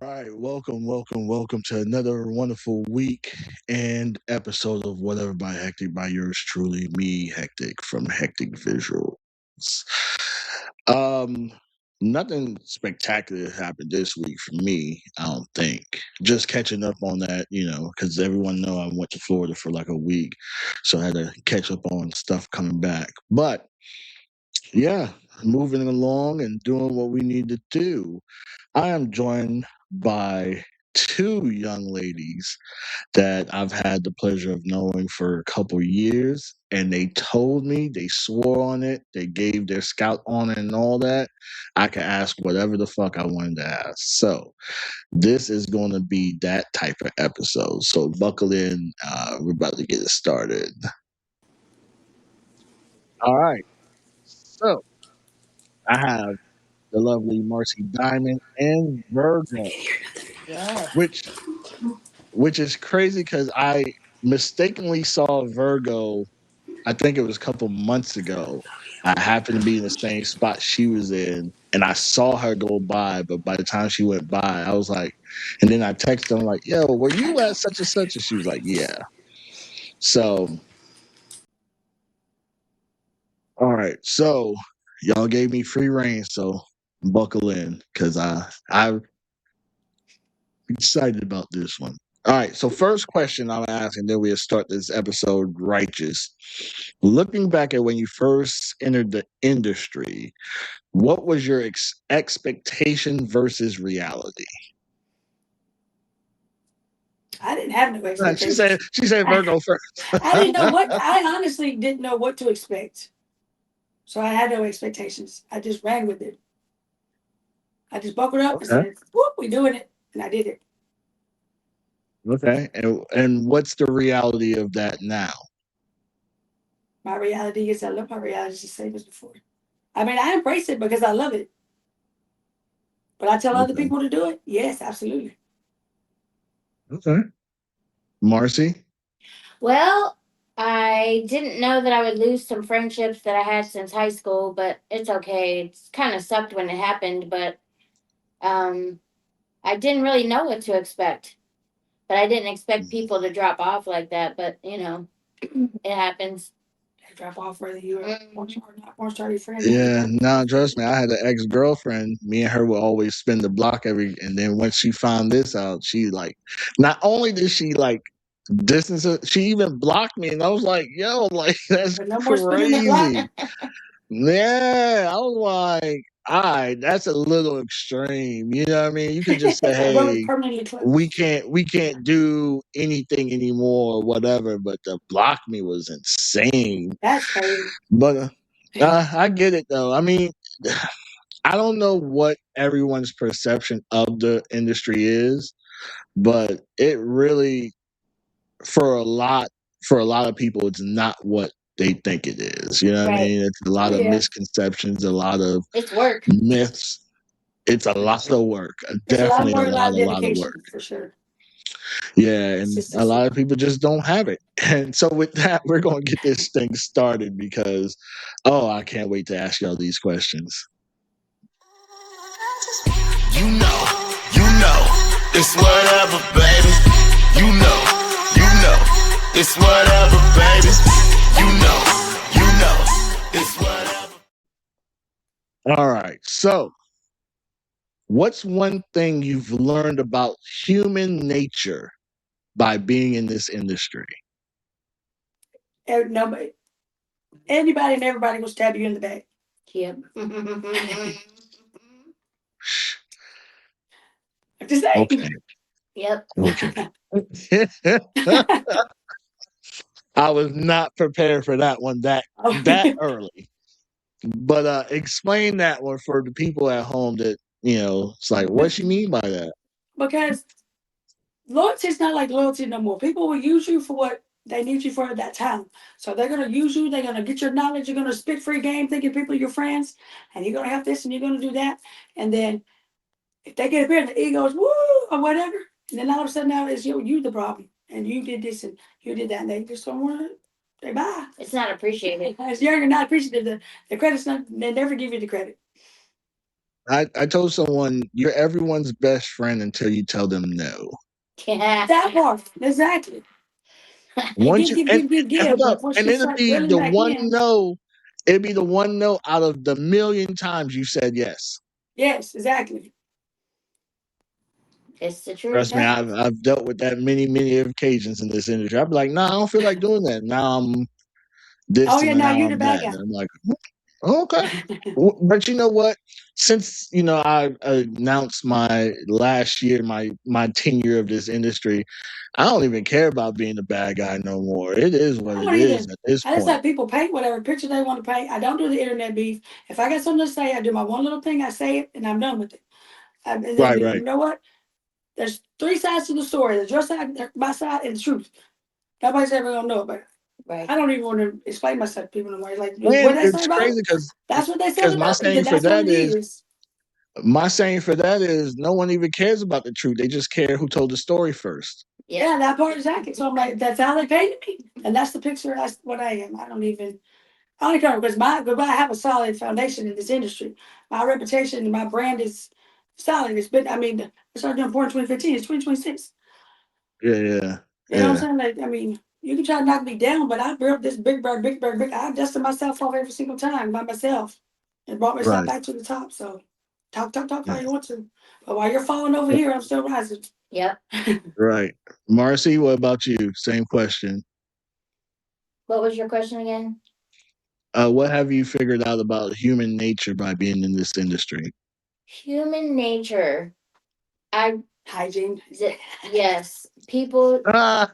right, welcome to another wonderful week and episode of Whatever by Hectic by yours truly, me, Hectic from Hectic Visuals. Um, Nothing spectacular happened this week for me, I don't think. Just catching up on that, because everyone know I went to Florida for like a week, so I had to catch up on stuff coming back. But yeah, moving along and doing what we need to do. I am joined by two young ladies that I've had the pleasure of knowing for a couple years. And they told me, they swore on it, they gave their scout on it and all that. I could ask whatever the fuck I wanted to ask. So this is going to be that type of episode. So buckle in. We're about to get it started. All right. So I have the lovely Marcy Diamond and Virgo, Yeah. which which is crazy because I mistakenly saw Virgo. I think it was a couple months ago. I happened to be in the same spot she was in, and I saw her go by. But by the time she went by, I was like, and then I texted her, I'm like, "Yo, were you at such and such?" And she was like, "Yeah." So, all right, so y'all gave me free reign, so buckle in because I'm excited about this one. All right, so first question I'm asking, then we'll start this episode righteous. Looking back at when you first entered the industry, what was your expectation versus reality? I didn't have no She said expectations. she said I, Virgo I didn't know first. what, I honestly didn't know what to expect. So I had no expectations. I just ran with it. I just buckled up and Okay. said, whoop, we doing it. And I did it. Okay. And what's the reality of that now? My reality is I love my reality the same as before. I mean, I embrace it because I love it. But I tell other Okay. people to do it. Yes, absolutely. Okay. Marcy? Well, I didn't know that I would lose some friendships that I had since high school, but it's okay. It's kind of sucked when it happened, but um, I didn't really know what to expect. But I didn't expect people to drop off like that. But it happens. They drop off whether you want Mhm. to or not want to start your friend. Yeah, no, trust me. I had an ex girlfriend. Me and her would always spin the block and then once she found this out, she like, not only did she like distance it, she even blocked me, and I was like, yo, like that's But no more spinning the block. crazy. Yeah, I was like, all right, that's a little extreme. You know what I mean? You could just say, Well, it's hey, permanently we closed. can't do anything anymore or whatever. But the block me was insane. That's crazy. But I get it though. I mean, I don't know what everyone's perception of the industry is, but it really for a lot for a lot of people it's not what they think it is. You know what I Right. mean? It's a Oh, lot of yeah. misconceptions, a lot of It's work. myths. It's a lot of work. It's a lot Definitely more, a lot of a lot of work. dedication for sure. Yeah, and a Consistency. lot of people just don't have it. And so with that, we're going to get this thing started because oh, I can't wait to ask y'all these questions. It's whatever, baby. You know, it's whatever, baby. You know, it's whatever. All right. So, what's one thing you've learned about human nature by being in this industry? Nobody, anybody and everybody will stab you in the back. Yep. I'm just saying. Okay. Yep. Okay. I was not prepared for that one that early. But explain that one for the people at home that, it's like, what she mean by that? Because loyalty is not like loyalty no more. People will use you for what they need you for at that time. So they're gonna use you. They're gonna get your knowledge. You're gonna spit free game, thinking people are your friends, and you're gonna have this and you're gonna do that. And then if they get up here and the egos, woo or whatever, and then all of a sudden now it's you the problem, and you did this and you did that, and they just don't want to. They buy. It's not appreciated. As you're not appreciative, the credit's not. They never give you the credit. I told someone you're everyone's best friend until you tell them no. That part, exactly. Once you and Give. hold But up, once and you it'll start be reeling the back one in, no. It'd be the one no out of the million times you said yes. yes, exactly. It's the truth. Trust me, Yeah. I've dealt with that many occasions in this industry. I'd be like, nah, I don't feel like doing that. Now I'm Oh this yeah, and now now you're the I'm bad that. guy. And I'm like, okay. But you know what? Since I announced my last year, my tenure of this industry, I don't even care about being the bad guy no more. It is I what it don't is either. at this I just point. let people paint whatever picture they want to paint. I don't do the internet beef. If I got something to say, I do my one little thing. I say it, and I'm done with it. And then Right, you right. know what? There's three sides to the story. There's your side, my side, and the truth. Nobody's ever gonna know about it. Right. I don't even want to explain myself to people no more. Like what And they say it's about it, crazy that's what they said my about me. saying Then for that's what that it is is. no one even cares about the truth. They just care who told the story first. Yep. Yeah, that part exactly. So I'm like, that's how they painted me, and that's the picture. That's what I am. I only care because I have a solid foundation in this industry. My reputation and my brand is solid. It's been. I mean, I started doing porn in 2015. It's 2026. Yeah, yeah, You know what I'm yeah. saying? Like, I mean, you can try to knock me down, but I built this big bird, big bird, big. I dusted myself off every single time by myself and brought myself Right. back to the top. So talk Yeah. all you want to. But while you're falling over here, I'm still rising. Yep. Right. Marcy, what about you? Same question. What was your question again? What have you figured out about human nature by being in this industry? Human nature. I Hygiene. yes. People Ah,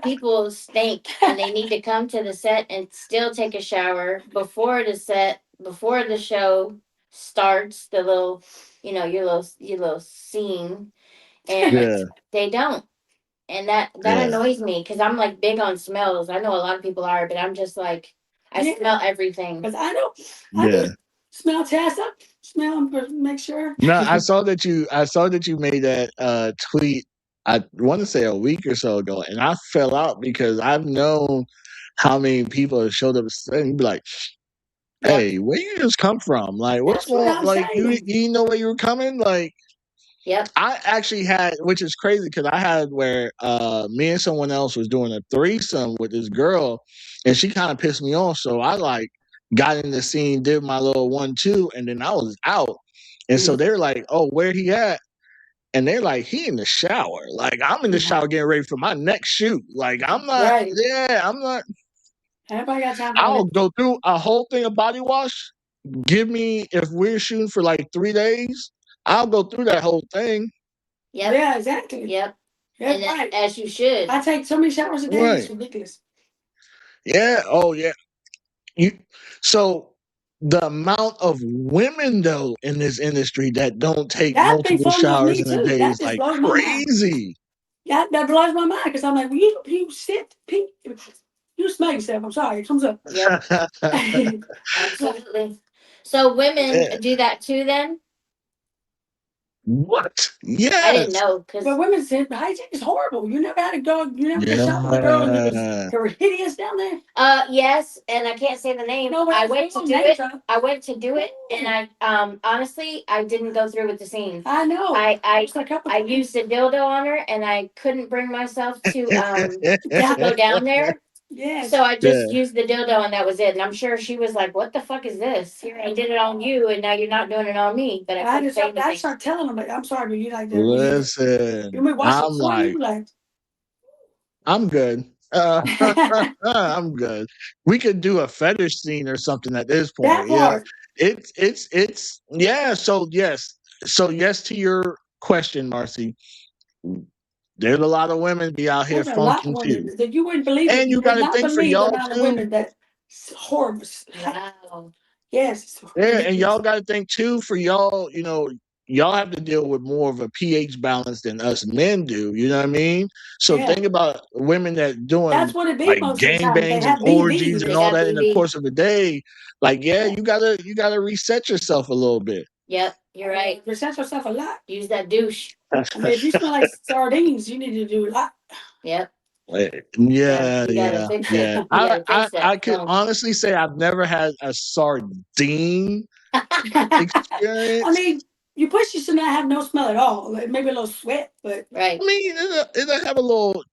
people stink and they need to come to the set and still take a shower before the set, before the show starts, the little, your little scene, and yeah, they don't. And that yeah, annoys me because I'm like big on smells. I know a lot of people are, but I'm just like I Yeah. smell everything. Because I know I yeah. do smell test. I smell them, but make sure. No, I saw that you made that tweet. I want to say a week or so ago, and I fell out because I've known how many people have showed up and you'd be like, Yep. "Hey, where you just come from? Like, what's That's what going? I'm Like, you saying. you know where you were coming? Like, Yep. I actually had, which is crazy because I had where me and someone else was doing a threesome with this girl, and she kind of pissed me off. So I like got in the scene, did my little 1-2, and then I was out. And so they're like, "Oh, where he at?" And they're like, "He in the shower." Like I'm in the shower getting ready for my next shoot. Like I'm not. Right. Yeah, I'm not. Everybody got time for all I'll that. go through a whole thing of body wash. Give me if we're shooting for like 3 days, I'll go through that whole thing. Yep. Yeah, exactly. Yep. Yeah, And right. as you should. I take so many showers a day. It's Right. ridiculous. Yeah. Oh, yeah. You. So the amount of women though in this industry that don't take That be multiple funny with showers me in a too. day That is just like blows my mind. crazy. That blows my mind because I'm like, well, you sit, you smell yourself. I'm sorry, it comes up. Yep. Absolutely. So women Yeah. do that too then? What? I didn't Yes. know because But women's hygiene is horrible. You never had a go. You never been shot with a girl and Yeah. they were hideous down there. yes, and I can't say the name. No, I went to do it. drop. I went to do it and I honestly I didn't go through with the scene. I know. I Just a couple I used a dildo on her and I couldn't bring myself to Yeah. go down there. Yes. So I Yeah. just used the dildo and that was it. And I'm sure she was like, "What the fuck is this? Here I did it on you, and now you're not doing it on me." But I I couldn't just say I anything. start telling them, like, I'm sorry, but you like that. You Listen, may watch it I'm before you like, be like, I'm good. I'm good. We could do a fetish scene or something at this that point. Yeah. part. It's yeah. So yes. So yes to your question, Marcy. There's a lot of women be out here There's a lot of funking women too. that you wouldn't believe it. And You you would gotta not think for believe the y'all amount of too. women that it's horrible. Wow. Yes, it's Yeah, and ridiculous. y'all gotta think too for y'all, y'all have to deal with more of a pH balance than us men do. You know what I mean? So Yeah. think about women that That's doing what it be like most of the time. They gangbangs and have orgies BV. and They all got that in the BB. course of a day. Like, yeah, Yeah. you gotta reset yourself a little bit. Yep, you're right. Reset yourself a lot. Use that douche. I mean, if you smell like sardines, you need to do a lot. Yep. Yeah, You gotta yeah, fix it. yeah. You gotta fix I that. could honestly say I've never had a sardine experience. I mean, you push should not have no smell at all. Like maybe a little sweat, but Right. I mean, it'll have a little,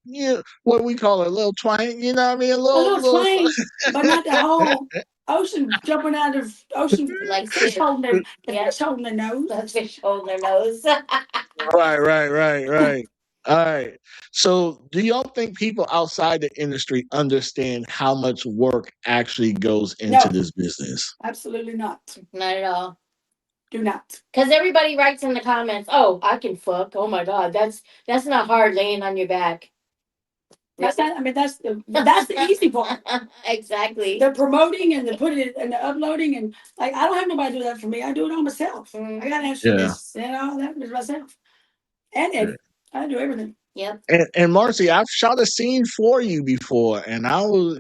what we call it, a little twang. You know what I mean? A a little little. twang, but not the whole ocean jumping out of ocean Like fish holding their the Yeah. fish holding their nose. The fish holding their nose. Right. All right. So, do y'all think people outside the industry understand how much work actually goes into No, this business? absolutely not. Not at all. Do not. Because everybody writes in the comments, "Oh, I can fuck. Oh my god, that's not hard laying on your back." That's not. I mean, that's the easy part. Exactly. The promoting and the putting it and the uploading and like I don't have nobody do that for me. I do it all myself. I got to answer Yeah. this and all that with myself. And edit. I do everything. Yep. And Marcy, I've shot a scene for you before, and I was,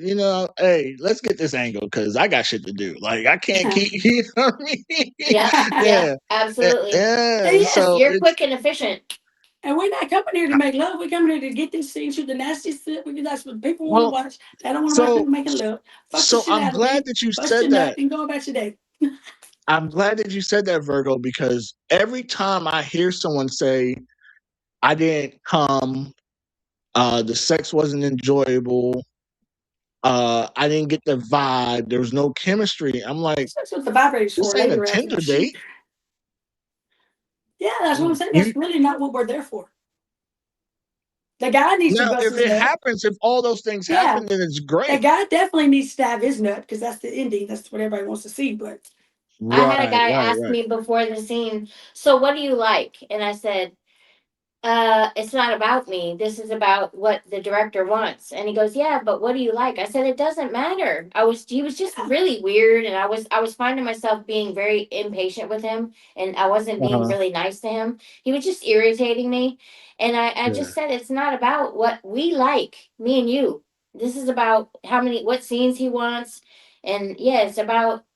hey, let's get this angle because I got shit to do. Like I can't keep, you know what I mean? Yeah. Yeah, Absolutely. yeah. Yes, So You're it's quick and efficient. And we're not coming here to make love. We're coming here to get this scene, shoot the nasty shit. That's what people want to well, watch. They don't want to watch so people making love. Fuck the so shit I'm out of glad me. that you Bust your said nut that. and go about your day. I'm glad that you said that, Virgo, because every time I hear someone say, I didn't come, the sex wasn't enjoyable, I didn't get the vibe, there was no chemistry. I'm like, That's what the vibrator's this for. ain't a Later after Tinder the shit. date. Yeah, that's what I'm saying. You That's really not what we're there for. The guy needs to Now, bust if his it nut. happens, if all those things Yeah, happen, then it's the great. guy definitely needs to have his nut because that's the ending. That's what everybody wants to see. But I had a Right, guy right, ask right. me before the scene, "So what do you like?" And I said, it's not about me. This is about what the director wants." And he goes, "Yeah, but what do you like?" I said, "It doesn't matter." He was just really weird, and I was finding myself being very impatient with him, and I wasn't being Uh-huh. really nice to him. He was just irritating me, and I Yeah. just said, "It's not about what we like, me and you. This is about what scenes he wants, and yeah,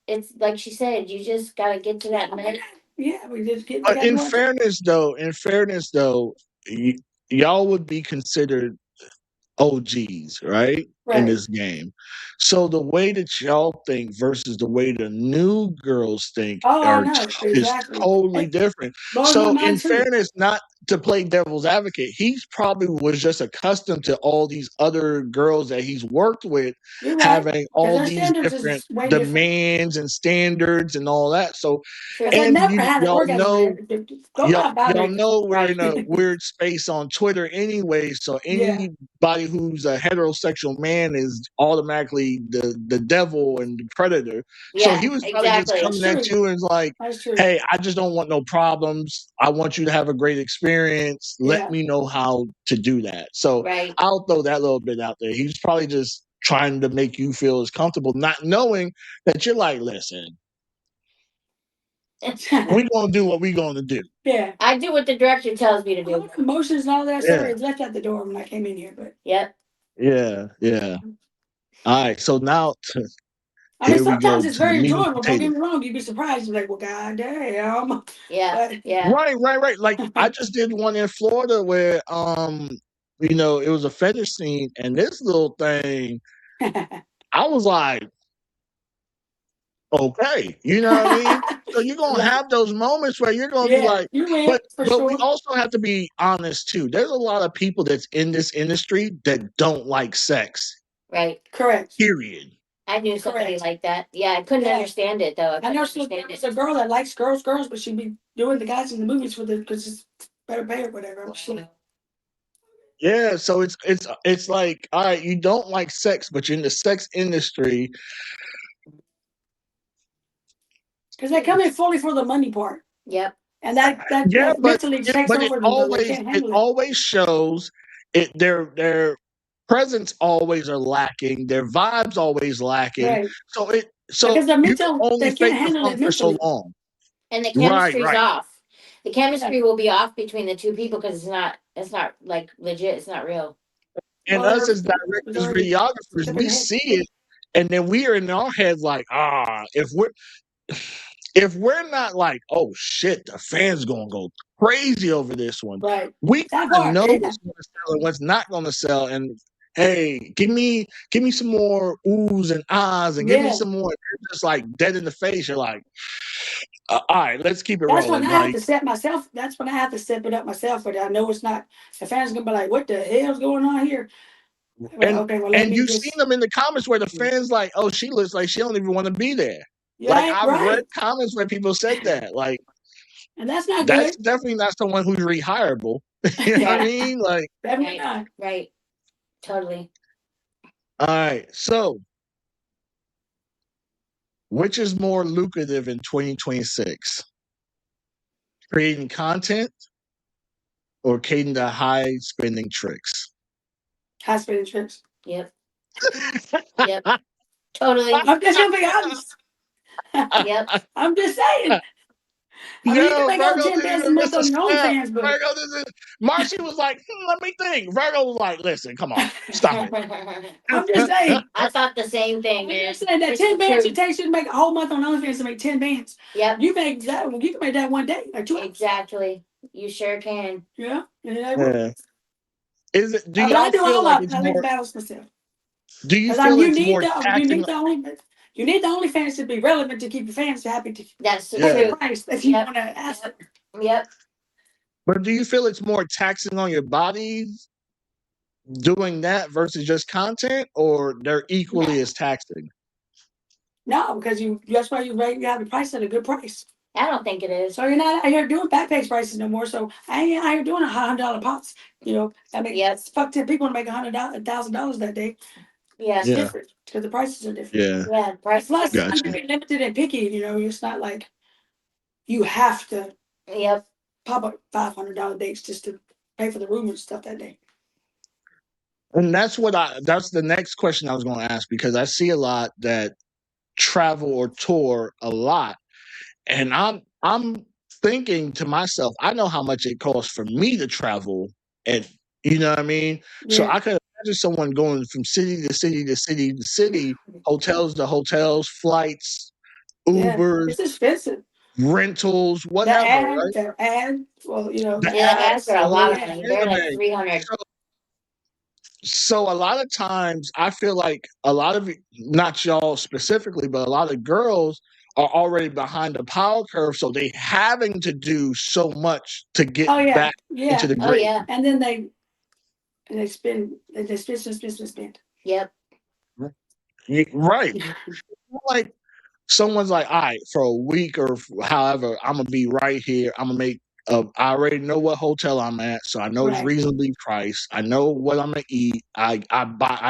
it's like she said, you just gotta get to that minute." yeah, we just get. We But got to do our job. in fairness though, y'all would be considered OGs, right? In Right. this game. So the way that y'all think versus the way the new girls think Oh, I know is exactly. totally It different. blows my So in mind too. fairness, not to play devil's advocate, he's probably was just accustomed to all these other girls that he's worked with You're right having because all our these standards different is way different. demands and standards and all that. So Because I True. and never had an y'all orgasm. know Go by y'all vibrators. know we're in Right. a weird space on Twitter anyway, so Yeah. anybody who's a heterosexual man is automatically the devil and the predator. So he Yeah, was probably just exactly. That's coming at true. you and like, That's true. hey, I just don't want no problems. I want you to have a great experience. Let Yeah. me know how to do that. So Right. I'll throw that little bit out there. He's probably just trying to make you feel as comfortable, not knowing that you're like, listen, we're gonna do what we're gonna do. Yeah. I do what the director tells me to All do. the emotions and all that stuff Yeah. is left at the door when I came in here. But Yep. Yeah. All right, so now I mean, here we go sometimes it's to the very meat and enjoyable. Don't get potatoes. me wrong. You'd be surprised. You're like, well, goddamn. Yeah. But Yeah. Right. Like I just did one in Florida where it was a fetish scene and this little thing, I was like, okay, you know what I mean? So you're gonna yeah, have those moments where you're gonna be yeah, like, you win but for but we sure. also have to be honest too. There's a lot of people that's in this industry that don't like sex. Right. Correct. Period. I knew somebody Correct. like that. Yeah, I couldn't Yeah. understand it though. I I couldn't know understand there's it. a girl that likes girls, but she'd be doing the guys in the movies for the because it's better pay or whatever. Yeah, so it's like, all right, you don't like sex, but you're in the sex industry. Because they come in fully for the money part, Yep. and that Yeah, mentally takes but over them though. They can't it handle it. always shows it their presence always are lacking, their vibes always lacking. Right. So Because the you can mental, only they can't fake the handle funk it for so mentally. long. And the Right, chemistry's right. off. The Yeah. chemistry will be off between the two people because it's not like legit. It's not real. And Well, us as there's directors, already videographers, step in we the head. see it, and then we are in our heads like, if we're not like, oh shit, the fans gonna go crazy over this one, Right. we That kind of part. know Yeah. what's gonna sell and what's not gonna sell. And hey, give me some more oohs and ahs and give me Yeah. some more. You're just like dead in the face. You're like, All right, let's keep it That's when rolling. I have Like, to set myself. That's when I have to step it up myself. But I know it's not. The fans gonna be like, "What the hell's going on here?" I'm like, okay, well, let and me you've seen just. them in the comments where the fans like, "Oh, she looks like she don't even want to be there." Like Right, I've read right, comments where people said that. Like and that's not that's good. definitely not someone who's rehireable. You know what I Yeah. mean? Like, Definitely Right. not. Right. Totally. all right. So, which is more lucrative in 2026? Creating content or creating the high spending tricks? High spending trips. Yep. Yep. Totally. I'm just gonna be honest. Yep. I'm just saying. I mean, you can Yo, make over Virgo 10 didn't bands a even month miss a on your step. OnlyFans, but Virgo didn't. Marcy was like, let me think. Virgo was like, listen, come on, stop it. I'm just saying. I thought the same thing, I'm dude. just saying that It's 10 the bands it truth. takes you to make a whole month on OnlyFans to make 10 bands. Yep. You make that. You can make that one day, like 2 hours. Exactly. You sure can. Yeah, yeah. Well, Yeah. Is it? Do but I y'all do feel all like of it. it's I like to more? balance myself Do you because feel you it's need more the taxing? you need the OnlyFans to be relevant to keep your fans happy to That's the pay the Yeah. truth. price that you Yep. want to ask. Yep. Yep. But do you feel it's more taxing on your bodies doing that versus just content, or they're equally as taxing? No, because that's why you have the price at a good price. I don't think it is. So you're not out here doing backpage prices no more. So I ain't out here doing $100 pots. I mean, Yep. fuck 10 people to make $1,000 that day. Yeah. It's Yeah. different because the prices are different. Yeah. Yeah. Price. Plus, I'm Gotcha. very limited and picky. It's not like you have to Yep. pop up $500 dates just to pay for the room and stuff that day. And that's the next question I was going to ask, because I see a lot that travel or tour a lot, and I'm thinking to myself, I know how much it costs for me to travel, and you know what I mean. So Yeah, I could imagine someone going from city to city to city to city, hotels to hotels, flights, yeah, Ubers, it's expensive. rentals, whatever, right? The ad, well, The the Yeah. The ads, ads ads, are the a lot whole of yeah, money. They're like shebang. 300. So a lot of times I feel like a lot of, not y'all specifically, but a lot of girls are already behind the power curve, so they having to do so much to get oh yeah, back into yeah, the Oh grade. yeah. and then they spend. Yep. Right. Like someone's like, all right, for a week or however, I'm gonna be right here. I'm gonna make. I already know what hotel I'm at, so I know it's Right. reasonably priced. I know what I'm gonna eat. I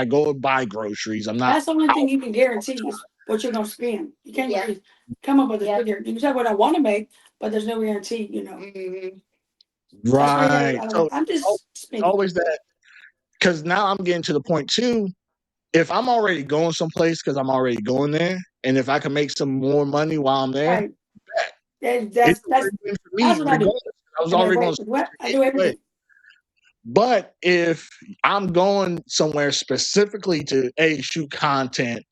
go and buy groceries. I'm not That's the only out. thing you can guarantee is what you're gonna spend. You can't Yeah. really come up with a Yep. figure. You can say what I want to make, but there's no guarantee. Mm-hmm. That's why you Right. gotta. So I'm just it's spending. always that, because now I'm getting to the point too. If I'm already going someplace because I'm already going there, and if I can make some more money while I'm there, Right. That, it's that's a that's win-win for me that's what I do. regardless. I was I mean, already going to what I spend do it every anyway. day. But if I'm going somewhere specifically to shoot content,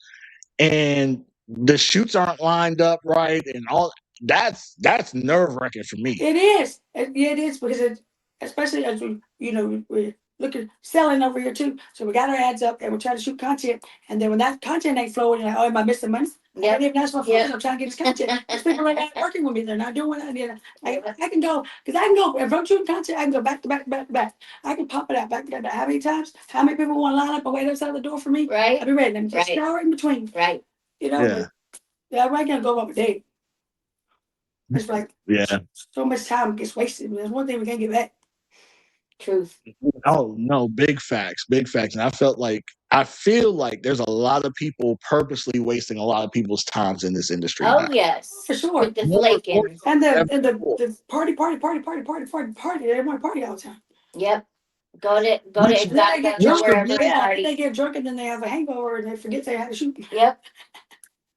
and the shoots aren't lined up right, and all that's nerve wracking for me. It is. It is because especially as we're looking selling over here too. So we got our ads up and we're trying to shoot content. And then when that content ain't flowing, you're like, oh, am I missing money? Yep. And even that's my focus. I'm trying to get this content. There's people like that working with me. They're not doing what I need. I can go because I can go if I'm shooting content. I can go back to back to back to back. I can pop it out back to back. How many times? How many people want to line up and wait outside the door for me? Right. I'll be ready. Let me just Right. shower in between. Right. Yeah. But yeah, I'm not gonna go up a day. It's like Yeah. so much time gets wasted. There's one thing we can't get back. Truth. Oh no, big facts, big facts. And I feel like there's a lot of people purposely wasting a lot of people's times in this industry Oh now. yes. For sure. With the More flaking. And than the ever before. the party. Everybody party all the time. Yep. Go to Which And then they Exotica, get go which drunk. for wherever me, and Yeah, then party. they get drunk and then they have a hangover and they forget they had to shoot. Yep.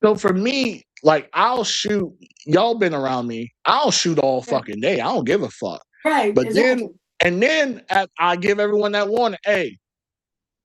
so for me, like I'll shoot, y'all been around me, I'll shoot all Yeah. fucking day. I don't give a fuck. Right, But exactly. then I give everyone that warning, hey,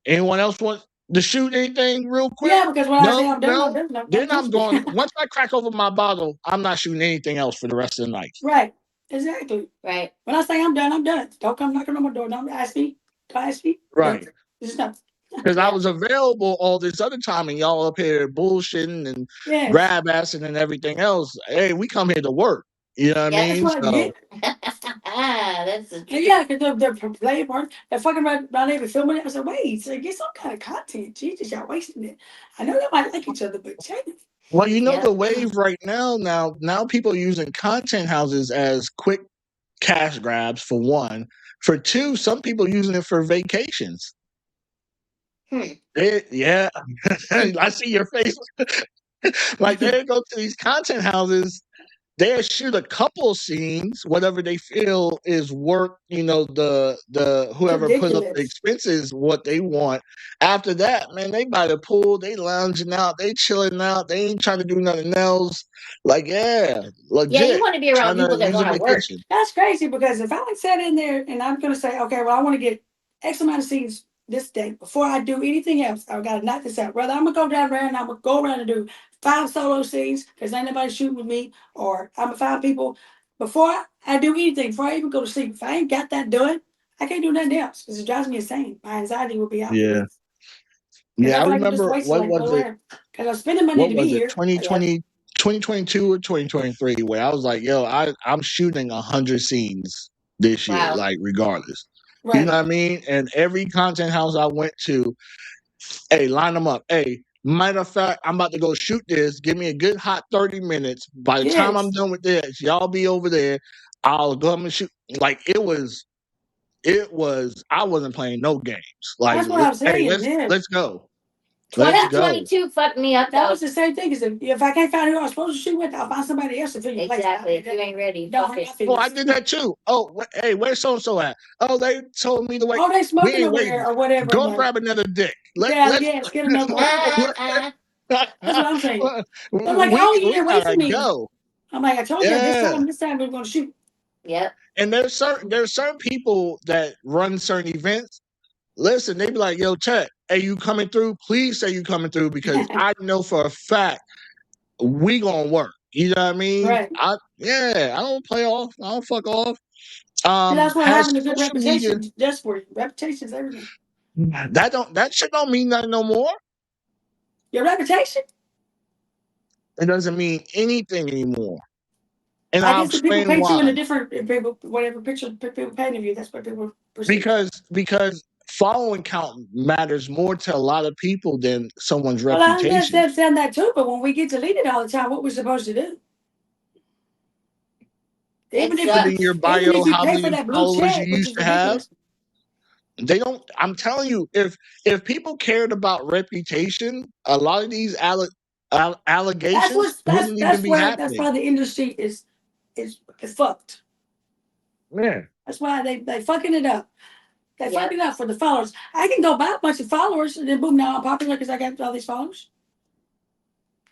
anyone else want to shoot anything real quick? Yeah, because when I say No, I'm done, I'm no. done. I'm Then I'm going, done. once I crack over my bottle, I'm not shooting anything else for the rest of the night. Right, exactly. Right. When I say I'm done, I'm done. Don't come knocking on my door. Don't ask me. Don't ask me. Right. This is not. Because I Yep. was available all this other time, and y'all up here bullshitting and Yes. grab assing and everything else. Hey, we come here to work. You know what I Yeah, That's mean? what. So Yeah. That's the truth. Yeah, because they're playing part. They're fucking around there filming it. I said, wait, so get some kind of content. Jesus, y'all wasting it. I know they might like each other, but check it. well, you know Yep. the wave right now people are using content houses as quick cash grabs for one. For two, some people using it for vacations. Yeah. I see your face. Like they go to these content houses, they'll shoot a couple scenes, whatever they feel is worth, the whoever put up the Ridiculous. expenses, what they want. After that, man, they by the pool, they lounging out, they chilling out, they ain't trying to do nothing else. Like, yeah, Yeah, you legit, want to be around trying to people that use a want to work. vacation. That's crazy because if I like sat in there and I'm gonna say, okay, well, I want to get X amount of scenes this day before I do anything else, I gotta knock this out. Whether I'm gonna go down there and I'm gonna go around and do 5 solo scenes because ain't nobody shooting with me, or I'm gonna find people before I do anything, before I even go to sleep. If I ain't got that done, I can't do nothing else because it drives me insane. My anxiety will be out the Yeah. roof. Because I Yeah, I feel like I'm just remember, wasting like go around. Because I'm spending money what to be was it, here. Yep. 2022 or 2023, where I was like, yo, I'm shooting 100 scenes this year, Wow. like regardless. You know Right. what I mean? And every content house I went to, hey, line them up. Hey, matter of fact, I'm about to go shoot this. Give me a good hot 30 minutes. By the time I'm Yes. done with this, y'all be over there. I'll go up and shoot. Like I wasn't playing no games. Like, That's what I'm hey, saying. Yeah. let's go. Let's go. 2022 fucked me up That though. was the same thing as if I can't find who I'm supposed to shoot with, I'll find somebody else to fill your place. Exactly. If you ain't ready, Don't fuck hurt it. my Oh, I feelings. did that too. Oh, hey, where's so and so at? Oh, they told me to wait. Oh, they We smoking ain't over waiting. there or whatever. I'm Go like, grab another dick. yeah, yes, get another one. That's what I'm saying. They're like, oh, you we didn't wait for gotta me. go. I'm like, I told you Yeah. this time we're gonna shoot. Yep. And there's certain people that run certain events. Listen, they be like, yo, Chet, hey, you coming through? Please say you coming through because I know for a fact we gonna work. You know what I mean? Right. I don't play off. I don't fuck off. And that's what Has having a good social media reputation does for you. Reputation is everything. that shit don't mean nothing no more. Your reputation? It doesn't mean anything anymore. And I I'll guess if people explain paint you why. in a different people whatever picture people paint of you, that's what people perceive. Because following count matters more to a lot of people than someone's Well, I reputation. understand that too, but when we get deleted all the time, what we're supposed to do? It Even if Put you in your sucks. even bio if you how pay for many that blue followers you check, which used is to have. ridiculous. They don't. I'm telling you, if people cared about reputation, a lot of these allegations wouldn't even be That's happening. why the industry is fucked. Yeah. That's why they fucking it up. They Yep. fucking it up for the followers. I can go buy a bunch of followers and then boom, now I'm popular because I got all these followers.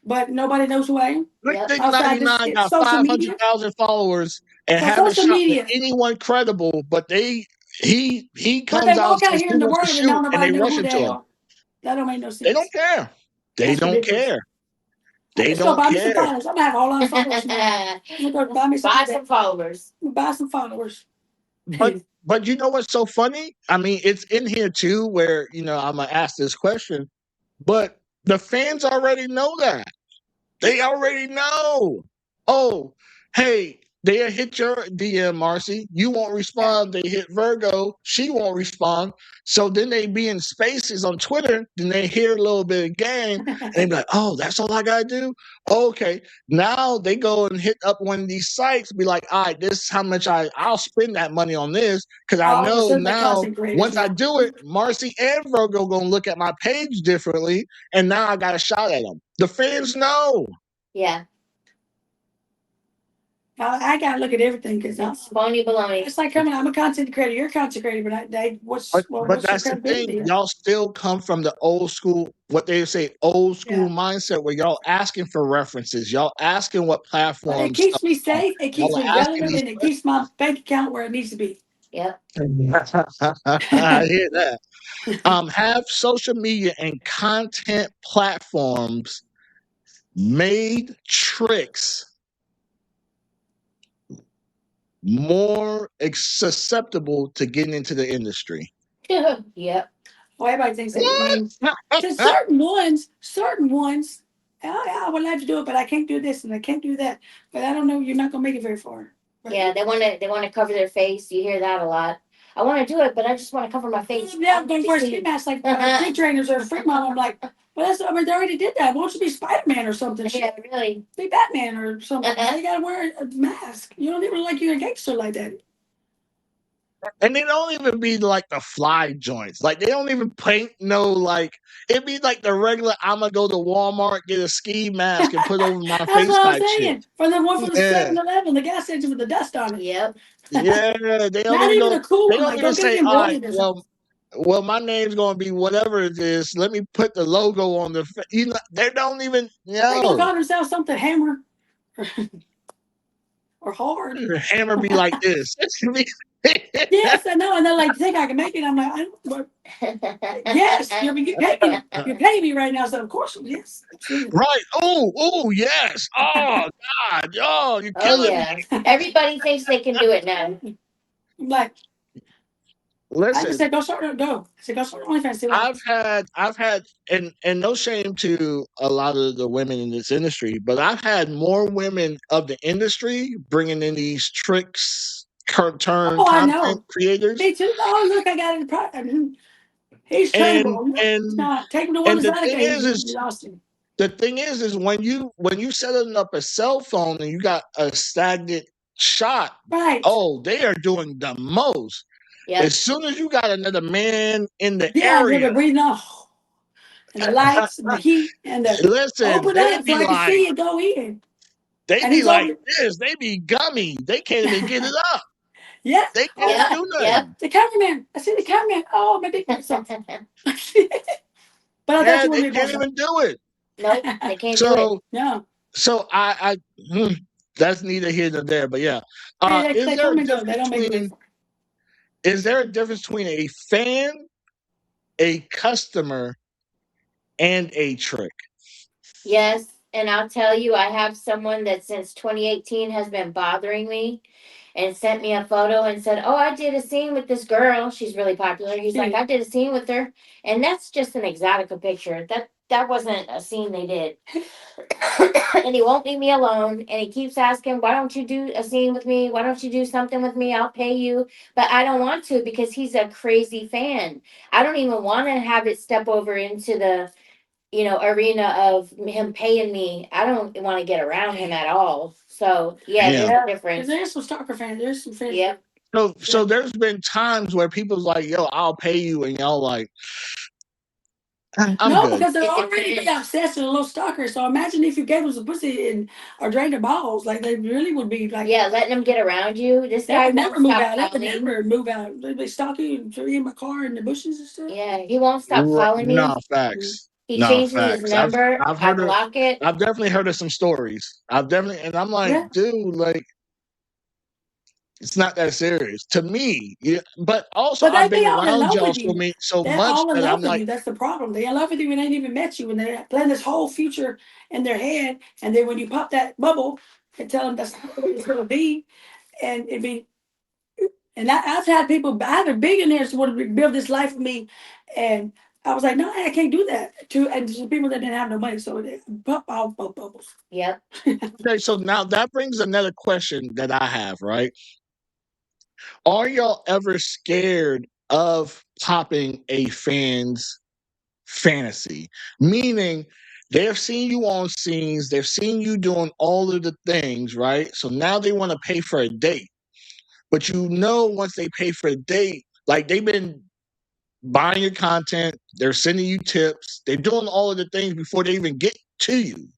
But nobody knows who I am. Like Yep. Dick Outside this 99 got social media. 500,000 followers and So haven't social shot with media. anyone credible, but he But they comes out walk and out says here he in the wants to world and shoot don't and nobody they know rush who into they him. are. That don't make no They don't sense. care. They That's don't ridiculous. care. I They just go don't buy me some care. followers. I'm gonna have a whole lot of followers now. I'm gonna go buy me Buy some followers. buy some followers. But you know what's so funny? I mean, it's in here too where, I'm gonna ask this question, but the fans already know that. They already know. Oh, hey, they hit your DM, Marcy. You won't respond. They hit Virgo. She won't respond. So then they be in spaces on Twitter. Then they hear a little bit of game, and they be like, "Oh, that's all I gotta do." Okay, now they go and hit up one of these sites. Be like, "All right, this is how much I'll spend that money on this because I All of a know sudden, the now content creators once I now. do it, Marcy and Virgo gonna look at my page differently, and now I got a shot at them. The fans know." Yeah. I gotta look at everything because It's phony baloney. it's like coming. I'm a content creator. You're a content creator, but But what's your that's the thing. credibility? Y'all still come from the old school, what they say, old school Yeah. mindset where y'all asking for references. Y'all asking what But it platforms keeps stuff me on. safe. It keeps Y'all me are asking relevant, these and it keeps my bank account where it needs to be. Yep. questions. I hear that. Have social media and content platforms made tricks more susceptible to getting into the industry? Yep. Well, everybody thinks that. I mean, to certain ones, I would like to do it, but I can't do this and I can't do that. But I don't know. You're not gonna make it very far. But, Yeah, they want to cover their face. You hear that a lot. I want to do it, but I just want to cover my face. yeah, I'm going to wear ski masks like pig trainers or Fremont. I'm like, well, that's. I mean, they already did that. Why don't you be Spider Man or something? Yeah, really. Be Batman or something. You gotta wear a mask. You don't even like you're a gangster like that. And they don't even be like the fly joints. Like they don't even paint no like it be like the regular I'ma go to Walmart, get a ski mask and put over my That's face what I'm type shit. saying. For the one for the Yeah. 7-Eleven, the gas station with the dust on it. Yep. Yeah. They don't Not even even go a cool they one. don't Like, go even get say, an all right, embroidered or something. well, my name's gonna be whatever it is. Let me put the logo on the you know, they don't even They gonna know. call themselves something hammer or hard. Hammer be like this. Yes, I know. And they're like, think I can make it? I'm like, I don't, but yes, you pay me. You pay me right now. So of course, yes, absolutely. Right. Oh, yes. Oh God. Oh, you're Oh killing me. yeah. Everybody thinks they can do it now. I'm like, I just Listen, said, go start it. Go. I said, go start OnlyFans. See what happens. I've had and no shame to a lot of the women in this industry, but I've had more women of the industry bringing in these tricks, turn Oh, I content know. creators, Me too. Oh, look, I got it. He's and trainable. It's and not. Take him to one and of the his other thing games. is, You is lost him. the thing is when you setting up a cell phone and you got a stagnant shot, Right. oh, they are doing the most. Yep. As soon as you got another man in the Yeah, they've area, been breathing off. And the lights and the heat and the listen, open up so I can see it go in. they And be he's like over. this, they be gummy. They can't even get it up. Yeah. They Oh, can't even Yep. do Yep. nothing. the cameraman. I see the cameraman. Oh, my dick. So, but I thought Yeah, you they wanted me to can't post even do it. Nope. They can't do it. So no. so that's neither here nor there. But yeah. Is They there come a and go. They difference don't make it very between far. a fan, a customer, and a trick? Yes, and I'll tell you, I have someone that since 2018 has been bothering me and sent me a photo and said, "Oh, I did a scene with this girl. She's really popular." He's like, "I did a scene with her." And that's just an Exotica picture. That wasn't a scene they did. And he won't leave me alone and he keeps asking, "Why don't you do a scene with me? Why don't you do something with me? I'll pay you." But I don't want to because he's a crazy fan. I don't even want to have it step over into the arena of him paying me. I don't want to get around him at all. So yeah, there's Damn. a Yeah. difference. There's some stalker fans. There's some fans. Yep. So there's been times where people's like, yo, I'll pay you, and y'all like, I'm No, good. because they're already obsessed with a little stalker. So imagine if you gave them some pussy and or drained their balls, like they really would be like. Yeah, letting him get around you. This They guy would won't never move stop out. They would calling. never move out. They'd be stalking you and throw you in my car in the bushes and stuff. Yeah, he won't stop calling me. Nah, facts. He Nah, changes his facts. number. I've I heard of block it. I've definitely heard of some stories. I've definitely and I'm like, Yeah. dude, like it's not that serious to me. Yeah, but also But I've they been be all in around love y'all with you. so They're much all in that I'm love with like, you. That's the problem. They're in love with you and they ain't even met you and they're planning this whole future in their head. And then when you pop that bubble and tell them that's not what it's gonna be, and it be and I've had people I had billionaires who want to build this life for me and I was like, no, I can't do that. To people that didn't have no money. So they pop all bubbles. Yep. okay, so now that brings another question that I have, right? Are y'all ever scared of popping a fan's fantasy? Meaning they've seen you on scenes, they've seen you doing all of the things, right? So now they want to pay for a date. But once they pay for a date, like they've been buying your content, they're sending you tips, they're doing all of the things before they even get to you.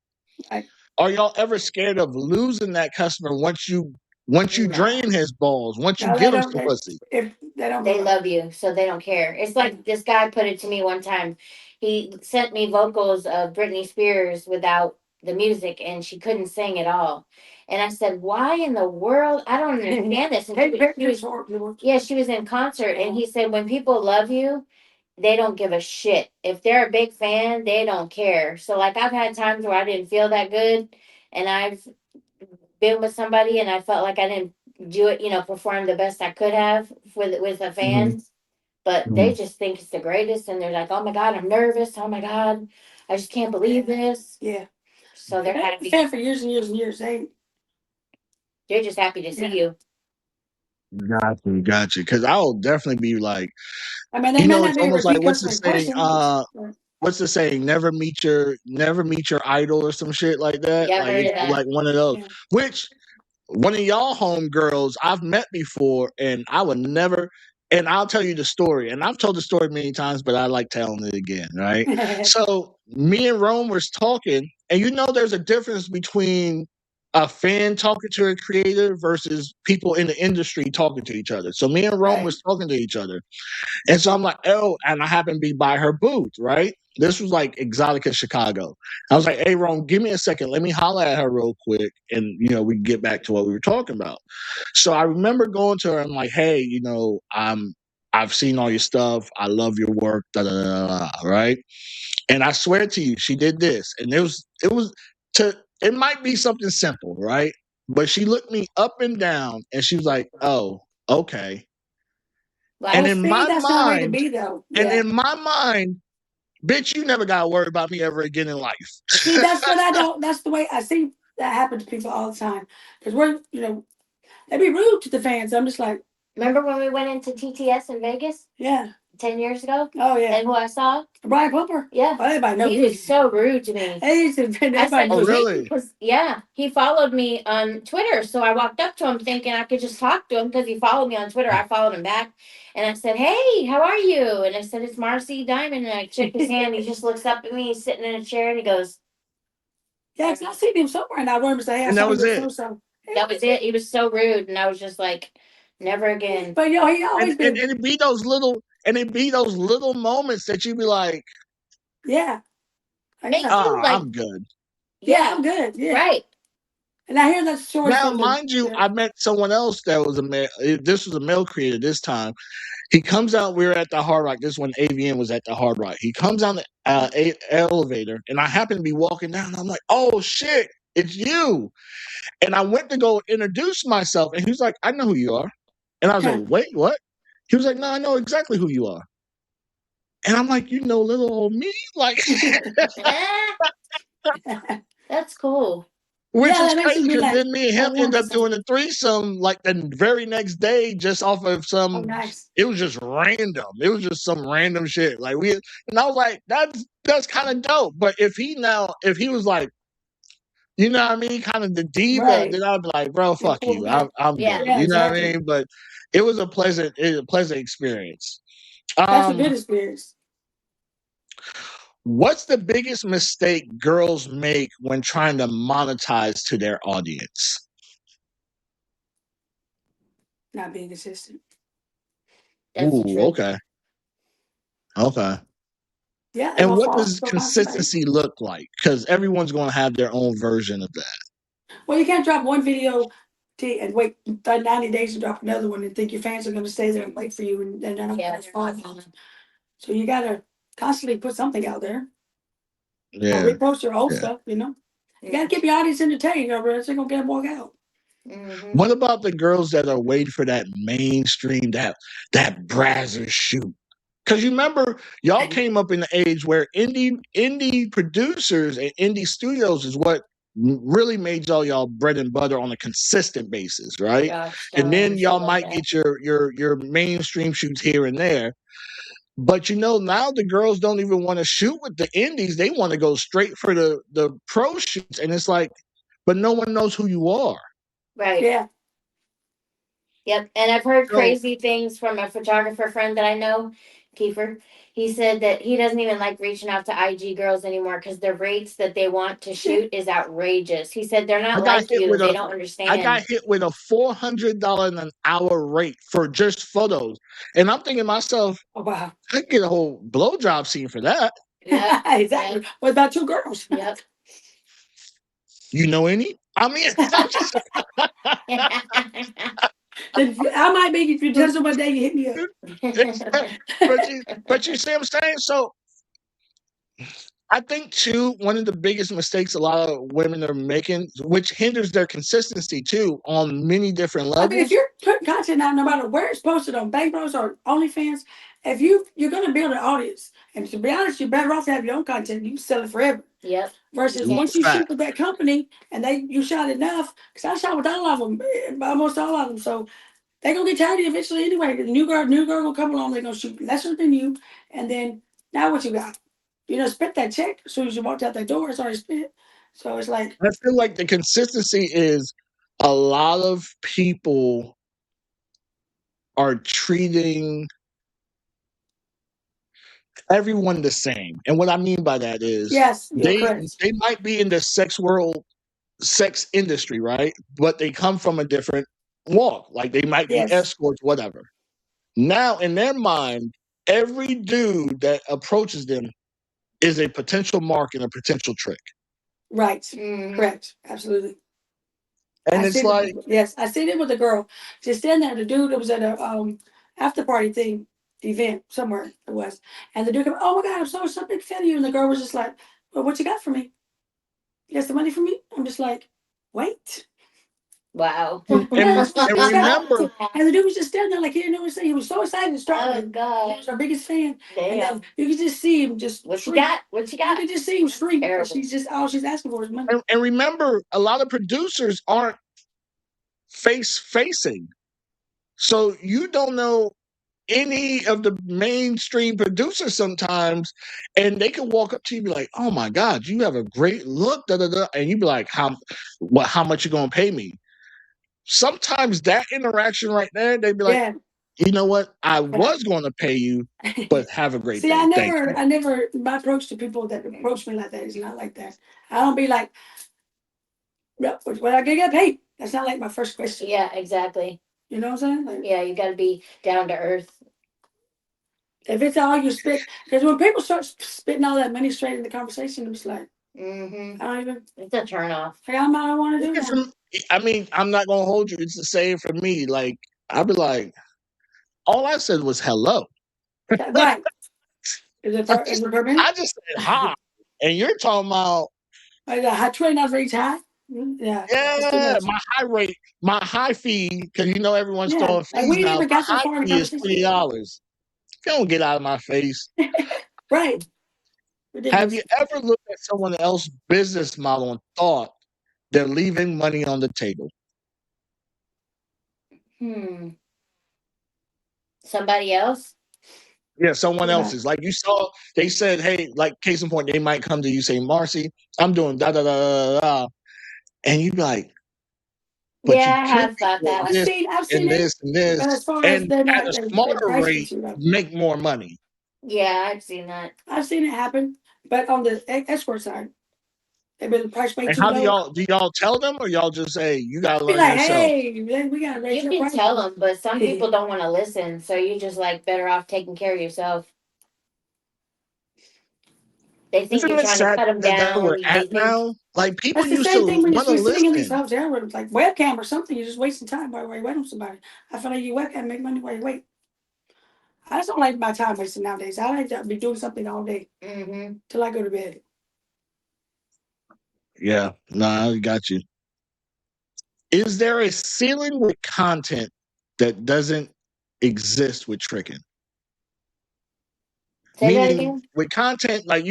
Right. Are y'all ever scared of losing that customer once you No. drain his balls, once you No, they get him don't. some pussy? If they don't They go out. love you, so they don't care. It's like this guy put it to me one time. He sent me vocals of Britney Spears without the music, and she couldn't sing at all. And I said, "Why in the world? I don't understand this." And she was in concert, and he said, "When people love you, they don't give a shit. If they're a big fan, they don't care." So, like, I've had times where I didn't feel that good, and I've been with somebody, and I felt like I didn't do it, perform the best I could have with a Mhm. fan. but they just think it's the greatest, and they're like, "Oh my god, I'm nervous. Oh my god, I just can't believe this." Yeah. So they're They've been a happy. fan for years and years and years. They're just happy to see you. Got you. Because I'll definitely be like, I mean, they you may know, not it's be a almost like repeat customer in person. what's the saying? Never meet your idol or some shit like that. Yeah, I've Like heard it's of that. like one of those. Yeah. Which one of y'all homegirls I've met before, and I would never. And I'll tell you the story. And I've told the story many times, but I like telling it again, right? So me and Rome was talking, and you know there's a difference between a fan talking to a creator versus people in the industry talking to each other. So me and Rome Right. was talking to each other. And so I'm like, oh, and I happened to be by her booth, right? This was like Exotica Chicago. I was like, hey, Rome, give me a second. Let me holler at her real quick. And, we can get back to what we were talking about. So I remember going to her and like, hey, I've seen all your stuff. I love your work, da da da da, right? And I swear to you, she did this. And it might be something simple, right? But she looked me up and down and she was like, oh, okay. Wow. And Well, see, that's not the way to be, though. and Yeah. in my mind, bitch, you never got to worry about me ever again in life. See, that's what I don't. That's the way I see that happen to people all the time. Because they be rude to the fans. I'm just like, Remember when we went into TTS in Vegas yeah. 10 years ago? Oh, yeah. And who I saw? Brian Pumper. Yeah. Oh, everybody knows. He was so rude to me. I said, Oh, really? Yeah, he followed me on Twitter, so I walked up to him thinking I could just talk to him because he followed me on Twitter. I followed him back, and I said, "Hey, how are you?" And I said, "It's Marcy Diamond." And I shook his hand. He just looks up at me. He's sitting in a chair, and he goes, Yeah, because I seen him somewhere, and I wanted to say, hey, And that was it. So. "That was it." He was so rude, and I was just like, "Never again." But he always And been. it be those little moments that you be like, Yeah. Makes you I'm good. Yeah, I'm good. Yeah. Right. And I hear that story Now, from mind you, I met someone else that was a male. This was a male creator this time. He comes out. We were at the Hard Rock. This when AVN was at the Hard Rock. He comes down the elevator, and I happen to be walking down. And I'm like, "Oh shit, it's you!" And I went to go introduce myself, and he was like, "I know who you are." And I was like, "Wait, what?" He was like, "No, I know exactly who you are." And I'm like, "You know, little old me, like." That's cool. Which Yeah, is that makes crazy me because like, then me and him end up doing a threesome like the very next day, just off of some. Oh, nice. It was just random. It was just some random shit. Like and I was like, that's kind of dope. But if he was like, you know what I mean, kind of the diva, Right. then I'd be like, bro, fuck you. Yeah. I'm Yeah. good. Yeah, You know what I exactly. mean? But it was a pleasant experience. That's a good experience. What's the biggest mistake girls make when trying to monetize to their audience? Not being consistent. That's the Ooh, truth. okay. Yeah. And what does consistency look like? Because everyone's going to have their own version of that. Well, you can't drop one video and wait 90 days to drop another one and think your fans are going to stay there and wait for you, and they're not going to follow. So you got to constantly put something out there. Yeah. Or repost your old stuff, You got to keep your audience entertained, or else they're going to get them walk out. Mm-hmm. What about the girls that are waiting for that mainstream, that Brazzers shoot? Because you remember, y'all came up in the age where indie producers and indie studios is what really made y'all bread and butter on a consistent basis, right? Gosh, and then y'all might get your mainstream shoots here and there. But now the girls don't even want to shoot with the indies. They want to go straight for the pro shoots. And it's like, but no one knows who you are. Right. Yeah. Yep. And I've heard crazy things from a photographer friend that I know, Kiefer. He said that he doesn't even like reaching out to IG girls anymore because the rates that they want to shoot is outrageous. He said they're not like you. They don't understand. I got hit with a $400 an hour rate for just photos. And I'm thinking to myself, oh, wow, I could get a whole blowjob scene for that. Yep. Exactly. Yep. What about 2 girls? Yep. You know any? I mean, I might make it if you tell someone day you hit me up. but you see what I'm saying? So I think too, one of the biggest mistakes a lot of women are making, which hinders their consistency too, on many different I mean, if levels. you're putting content out, no matter where it's posted on Bang Bros or OnlyFans, if you're going to build an audience, and to be honest, you're better off to have your own content. You can sell it forever. Yep. Versus Yeah. once you Fact. shoot with that company and you shot enough, because I shot with all of them, almost all of them, so they gonna get tired of you eventually anyway. The new girl gonna come along. They're gonna shoot lesser than you, and then now what you got? You know, spent that check as soon as you walked out that door. It's already spent. So it's like, I feel like the consistency is a lot of people are treating everyone the same. And what I mean by that is yes, you're they correct. they might be in the sex industry, right? But they come from a different walk. Like they might be Yes, escorts, whatever. Now in their mind, every dude that approaches them is a potential mark and a potential trick. right, Mhm. correct, absolutely. And I it's seen it. like, Yes, I seen it with a girl. Just standing there. The dude that was at a after party thing event somewhere it was, and the dude came, oh my god, I'm so big fan of you, and the girl was just like, well, what you got for me? You got some money for me? I'm just like, wait. Wow. and, and, and remember, And the dude was just standing there like he didn't know what to say. He was so excited to start Oh with. He God. was our biggest fan. And Damn. then you could just see him just What you shrink. got? What you You got? could just see him shrink. Terrible. She's just all she's asking for is money. and remember, a lot of producers aren't facing. So you don't know any of the mainstream producers sometimes, and they can walk up to you and be like, "Oh my God, you have a great look," da da da, and you be like, How much you gonna pay me?" Sometimes that interaction right there, they'd be like, Yeah. "You know what? I Yeah. was going to pay you, but have a great See, day. Thank you." I never, my approach to people that approach me like that is not like that. I don't be like, "Yeah, what I get paid." That's not like my first question. Yeah, exactly. You know what I'm saying? Like, Yeah, you got to be down to earth. if it's all you spit, because when people start spitting all that money straight in the conversation, I'm just like, Mm-hmm. I don't even, It's a turn off. hey, I'm not want to do Even that. from, I mean, I'm not gonna hold you. It's the same for me. Like I'd be like, all I said was hello. Right. Is it per minute? I just said hi, and you're talking about Like the high $20 rates high? Yeah, it's too yeah, much. my high rate, my high fee, because you know everyone's Yeah, throwing like fees we ain't now. even My got so high far in the fee is conversation. $20. Don't get out of my face. Right. Have Ridiculous. you ever looked at someone else's business model and thought they're leaving money on the table? Somebody else? Yeah, someone Right. else's. Like you saw, they said, hey, like case in point, they might come to you say, Marcy, I'm doing da da da da da, and you be like, but you Yeah, I could have thought do that. I've this seen and it, this and this, but as far as and they're at not, a they're smaller pricing rate, too low. make more money. Yeah, I've seen that. I've seen it happen, but on the escort side, they've been priced way And too how low. do y'all tell them, or y'all just say you gotta Be learn like, yourself? hey, man, we gotta raise You your can price. tell them, but some people don't want to listen. So you just like better off taking care of yourself. They think Isn't you're it trying to sad cut them that we're down. They at think, now? Like people That's the used same to thing when want to you're sitting in these listen. hotel rooms, like webcam or something. You're just wasting time while you wait on somebody. I feel like you webcam make money while you wait. I just don't like my time wasting nowadays. I like to be doing something all day mm-hmm. till I go to bed. Yeah, nah, I got you. Is there a ceiling with content that doesn't exist with tricking? Say that Meaning again. with content, like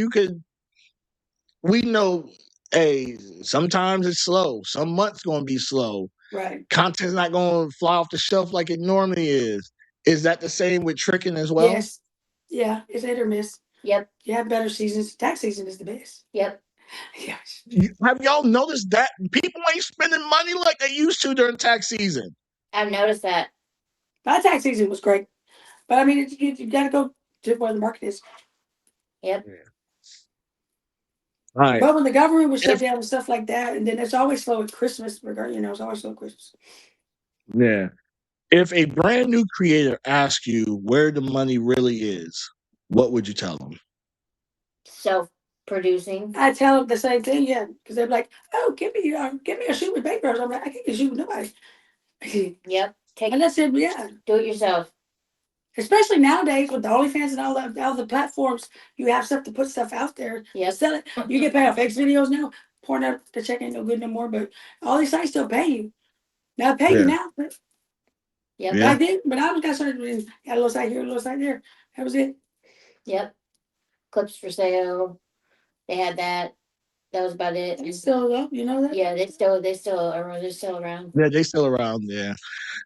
we know, hey, sometimes it's slow. Some months gonna be slow. Right. Content's not gonna fly off the shelf like it normally is. Is that the same with tricking as well? Yes. Yeah, it's hit or miss. Yep. You have better seasons. Tax season is the best. Yep. Yes. Have y'all noticed that people ain't spending money like they used to during tax season? I've noticed that. My tax season was great. But I mean, you got to go to where the market is. Yep. All right. But when the government was shut If down and stuff like that, and then it's always slow at Christmas, it's always slow at Christmas. yeah. If a brand new creator asks you where the money really is, what would you tell them? Self-producing. I tell them the same thing, yeah, because they're like, "Oh, give me a shoot with Baby Girls." I'm like, "I can't get a shoot with nobody." Yep. Take And that's it, yeah. Do it yourself. Especially nowadays with the OnlyFans and all the platforms, you have stuff to put stuff out there to Yep. sell it. You get paid off X videos now. Porn up the check ain't no good no more, but all these sites still pay you. Now pay you Yeah. now. But Yep. Yeah. I did, but I got started with got a little site here, a little site there. That was it. Yep. Clips for sale. They had that. That was about it. It's still up, you know that? Yeah, they're still around. Yeah, they still around. Yeah,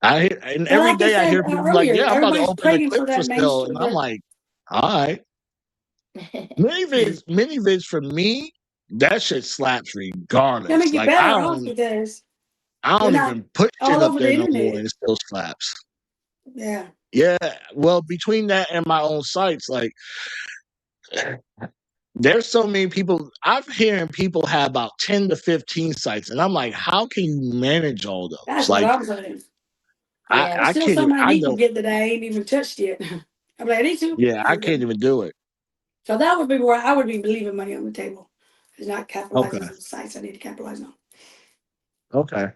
I hear, and And every like I day I said hear people like, earlier, "Yeah, I'm about to everybody's open a praying clip for for that sale," and mainstream. I'm like, "All right." Mini vids for me, that shit slaps Let me regardless. get Like better off because I they're don't not even put shit all up over there the no more, and internet. it still slaps. Yeah. Yeah, well, between that and my own sites, like there's so many people. I'm hearing people have about 10 to 15 sites, and I'm like, how can you manage all those? That's what Like I'm saying. Yeah. There's I still can't. something I I need to don't. get that I ain't even touched yet. I'm like, I need to. Yeah, I can't even do it. So that would be where I would be leaving money on the table. It's not capitalizing Okay. on the sites I need to capitalize on. Okay.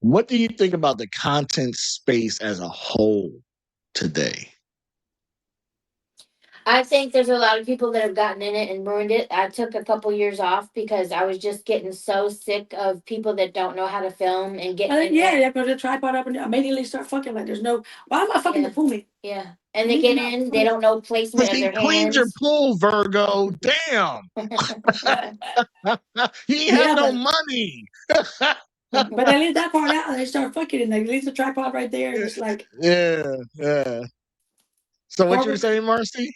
What do you think about the content space as a whole today? I think there's a lot of people that have gotten in it and ruined it. I took a couple years off because I was just getting so sick of people that don't know how to film and get in Yeah, it. yeah, put a tripod up and immediately start fucking like there's no. Why am I fucking Yeah. the pool me? Yeah. And You they need to get know. in, they don't know placement Because of he their cleaned your hands. pool, Virgo. Damn. You ain't have Yeah, no but money. they leave that part out and they start fucking and they leave the tripod right there and it's like Yeah. So what you were garbage. saying, Marcy?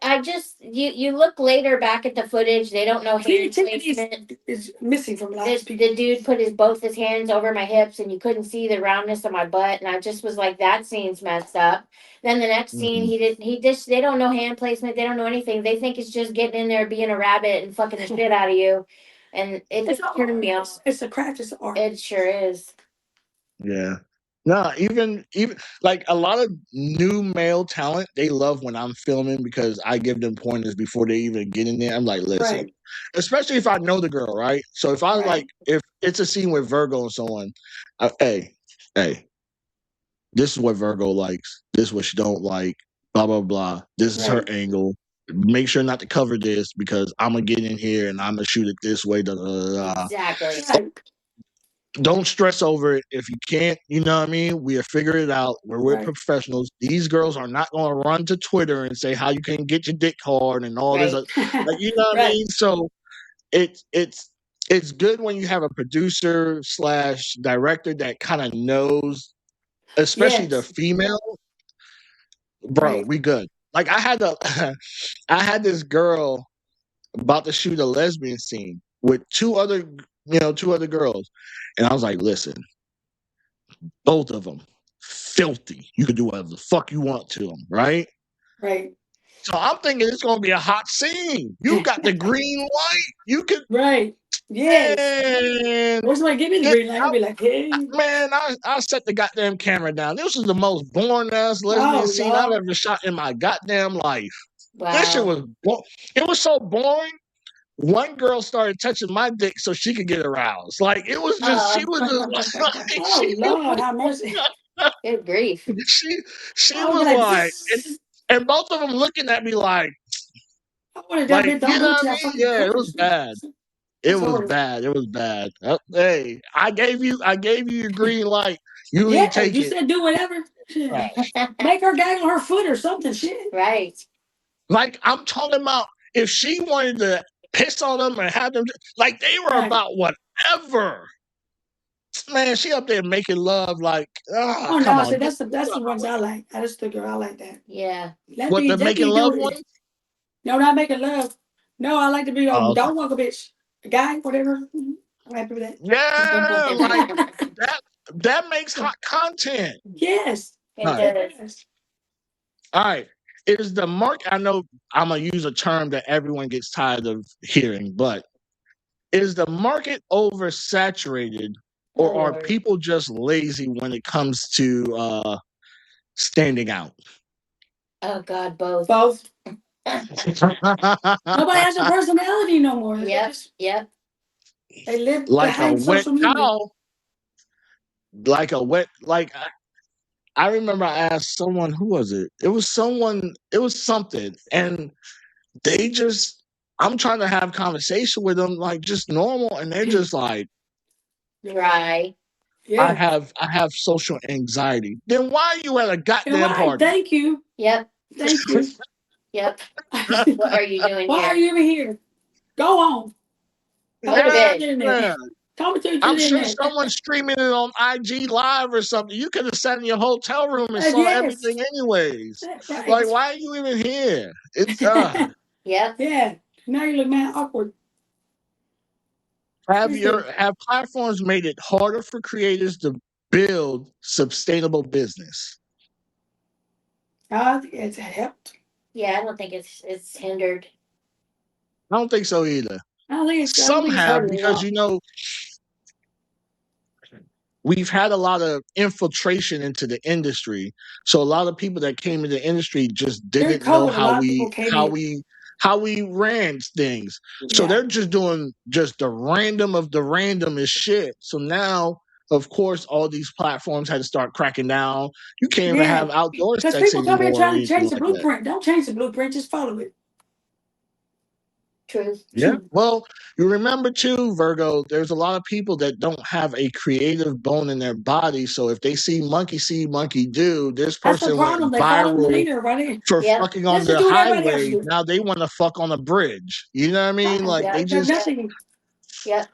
I just you look later back at the footage, they don't know hand Creativity placement. is missing from a lot of The people. dude put both his hands over my hips and you couldn't see the roundness of my butt, and I just was like, that scene's messed up. Then the next scene, they don't know hand placement, they don't know anything. They think it's just getting in there, being a rabbit and fucking the shit out of you. And it It's just turned me off. It's a craft, it's an art. It sure is. Yeah. No, even like a lot of new male talent, they love when I'm filming because I give them pointers before they even get in there. I'm like, listen, Right, especially if I know the girl, right? So if I right, if it's a scene with Virgo and someone, hey, this is what Virgo likes. This is what she don't like. Blah blah blah. This is her right. angle. Make sure not to cover this because I'm gonna get in here and I'm gonna shoot it this way. Da, da, da, da. Exactly. Right, Don't stress over it. If you can't, you know what I mean? We'll figure it out. We're with right. professionals. These girls are not going to run to Twitter and say how you can get your dick hard and all this. Right. Like, you know what I Right. mean? So it's good when you have a producer slash director that kind of knows, especially the Yes. female. Bro, Right. we good. Like I had I had this girl about to shoot a lesbian scene with two other girls, and I was like, listen. Both of them filthy. You can do whatever the fuck you want to them, right? Right. So I'm thinking it's gonna be a hot scene. You got the green light. You can, Right. Yes. man. What's somebody give me the green light? I'll be like, hey. Man, I set the goddamn camera down. This was the most boring ass lesbian Oh scene I've Lord. ever shot in my goddamn life. This shit Wow. was it was so boring. One girl started touching my dick so she could get aroused. Like it was just she was just like Oh Lord, have mercy. Good grief. she I would be was like, like and both of them looking at me like I would have done it. you Don't know do it what I till I mean? fucking Yeah, it cook was bad. it. It That's was horrible. bad. It was bad. Hey, I gave you your green light. You ain't Yeah, take you it. said do whatever. Shit. Right. Make her gag on her foot or something. Shit. Right. Like I'm talking about if she wanted to piss on them and have them like they were Right. about whatever. Man, she up there making love like Oh come no, on. see that's the ones I like. I just think I like that. Yeah. Let What me the making do love one? it. No, not making love. No, I like to be Oh, okay. don't walk a bitch. A guy, whatever. I'm happy with that. Yeah, like that makes hot content. Yes. All It right. does. Yes. All right. Is the market, I know I'm going to use a term that everyone gets tired of hearing, but is the market oversaturated Oh or are Lord. people just lazy when it comes to standing out? Oh God, both. Both. Nobody has a personality no more. Yep. Yep. They live Like a behind wet social media. towel, like a wet, like I remember I asked someone, who was it? It was someone, it was something. And they just, I'm trying to have conversation with them like just normal. And they're just like, Right. I Yeah. have social anxiety. Then why are you at a And goddamn why? party? Thank you. Yep. Thank you. Yep. What are you doing Why here? are you even here? Go on. Talk Go to to bed. the internet. Talk to the I'm sure internet. someone's streaming it on IG Live or something. You could have sat in your hotel room and saw Yes. everything anyways. Right. Like, why are you even here? It's Yep. Yeah. Now you look mad awkward. have platforms made it harder for creators to build sustainable business? I think it's helped. Yeah, I don't think it's hindered. I don't think so either. I don't think it's Some have, hurting because enough. we've had a lot of infiltration into the industry. So a lot of people that came into the industry just During didn't know COVID, a lot of people came in. how we ran things. So Yeah. they're just doing just the random of the randomest shit. So now, of course, all these platforms had to start cracking down. You can't even have outdoor Because sex people come in anymore or trying to anything change the like that. blueprint. Don't change the blueprint, just follow it. Truth. Yeah. Well, you remember too, Virgo, there's a lot of people that don't have a creative bone in their body. So if they see monkey do, this That's the person went problem. They follow the viral leader right in. for Yep. fucking on Let's just the do what everybody else highway. do. Now they want to fuck on a bridge. You know what I mean? Like they There's just nothing. Yep.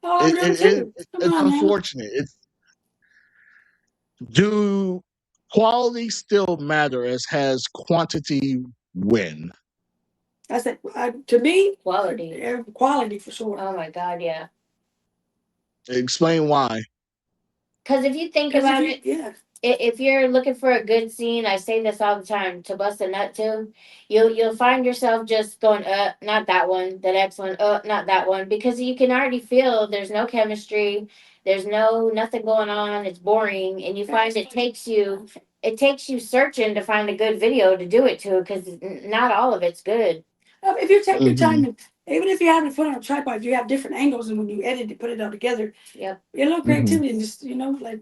Oh, I'm doing too. Come it's on now. unfortunate. Do quality still matter as has quantity win? That's it. To me, Quality. quality for sure. Oh my God, yeah. Explain why. Because if you think about it, Yeah. if you're looking for a good scene, I say this all the time, to bust a nut to, you'll find yourself just going, not that one, the next one, not that one, because you can already feel there's no chemistry, there's nothing going on, it's boring, and you find it takes you searching to find a good video to do it to, because not all of it's good. If you take your time, even if you have it put on a tripod, you have different angles, and when you edit it, put it all together. Yep. You know, creativity, and just like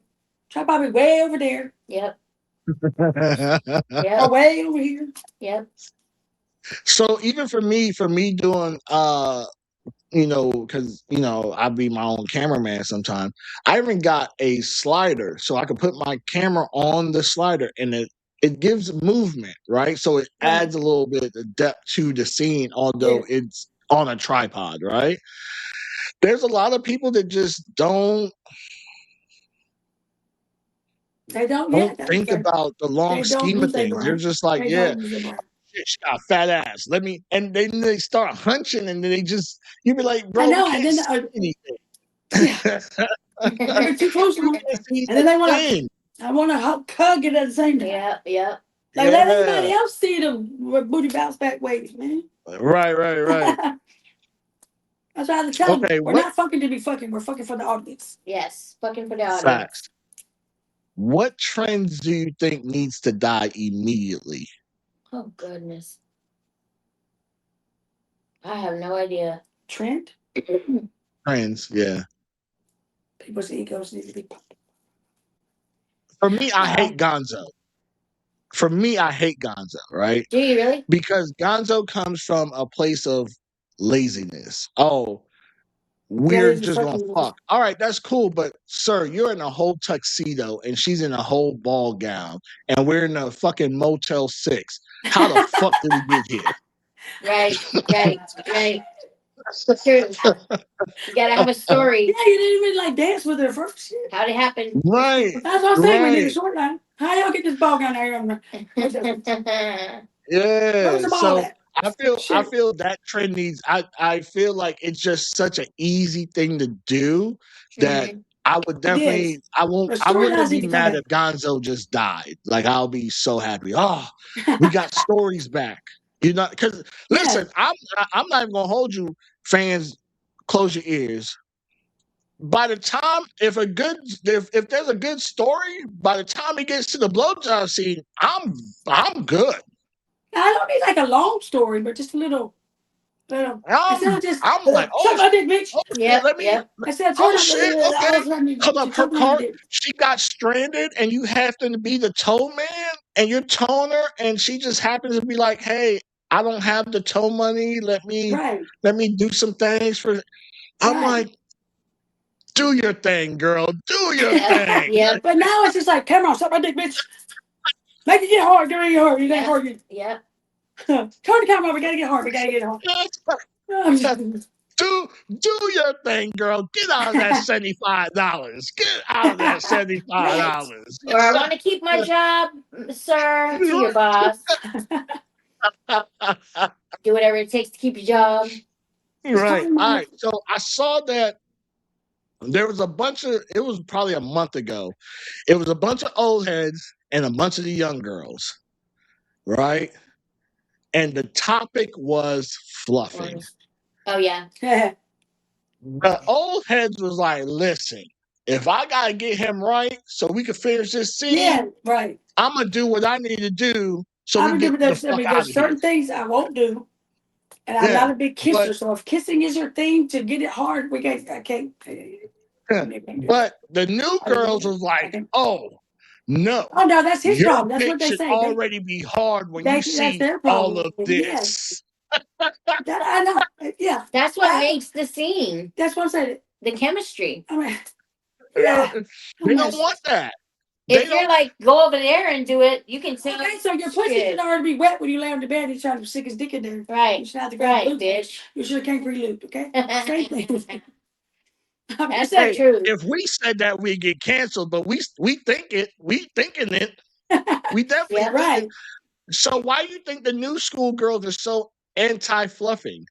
tripod be way over there. Yep. Or way over here. Yep. So even for me doing because I be my own cameraman sometimes. I even got a slider so I could put my camera on the slider, and it gives movement, right? So it adds a little bit of depth to the scene, although it's on a tripod, right? There's a lot of people that just don't think about the long scheme of things. They're just like, she got a fat ass. And then they start hunching, and then you be like, bro, I know, you can't see anything. They're too close to me. And then they want to. I want to hug it at the same time. Yeah. Like let anybody else see the booty bounce back waves, man. Right. That's why I tell them we're not fucking to be fucking. We're fucking for the audience. Yes, fucking for the audience. Facts. What trends do you think needs to die immediately? Oh goodness, I have no idea. Trend? Trends, yeah. People's egos need to be pumped. For me, I hate Gonzo. Right? Do you really? Because Gonzo comes from a place of laziness. Oh, we're just gonna fuck. All right, that's cool, but sir, you're in a whole tuxedo and she's in a whole ball gown, and we're in a fucking Motel 6. How the fuck did we get here? Right. True. You gotta have a story. Yeah, you didn't even dance with her first. How'd it happen? Right. That's what I'm saying. We need a short line. How y'all get this ball gown out here? Yeah. So I feel that trend needs. I feel like it's just such an easy thing to do that I would definitely. I wouldn't be mad if Gonzo just died. Like I'll be so happy. Oh, we got stories back. Because listen, I'm not even gonna hold you, fans. Close your ears. By the time if there's a good story, by the time it gets to the blowjob scene, I'm good. I don't need a long story, but just a little But instead of just I'm like, suck my dick, bitch. Yep. let me. Yep. Instead of Oh turn up shit! all Okay, of a sudden hold you up. Her choke me on the car, dick. she got stranded, and you happen to be the tow man, and you're towing her, and she just happens to be like, "Hey, I don't have the tow money. Let me Right. do some things for." I'm Right. like, "Do your thing, girl. Do your Yep. thing." Yep. But now it's just like, come on, suck my dick, bitch. Make it get hard. Get it hard. You gotta hard. Yep. Turn the camera on. We gotta get hard. We gotta get hard. do your thing, girl. Get out of that $75. Get out of that $75. Or I want to keep my job, sir, to your boss. Do whatever it takes to keep your job. Right. All right. So I saw that there was a bunch of, it was probably a month ago. It was a bunch of old heads and a bunch of the young girls. Right. And the topic was fluffing. Oh yeah. The old heads was like, listen, if I got to get him right so we can finish this scene, Yeah, right. I'm going to do what I need to do so I'm we gonna get do the this. I fuck mean, out of there's here. certain things I won't do. And I'm Yeah, not a big kisser, but so if kissing is your thing to get it hard, we can't. I can't. but the new girls was like, oh no, Oh no, that's his your problem. That's dick what they should say. already be hard when you That's see their all problem. of Yes, this. that I know. Yeah, That's what makes the scene. that's what I'm saying. The chemistry. I mean, yeah. They don't want that. If you're like, go over there and do it, you can tell. Okay, so your pussy should already be wet when you lay on the bed and he's trying to stick his dick in there. Right. You should have to grab lube. Bitch. You should have came pre-lubed, okay? Same thing. That's the truth. If we said that, we get canceled, but we think it. We thinking it. We definitely think right. it. So why do you think the new school girls are so anti-fluffing?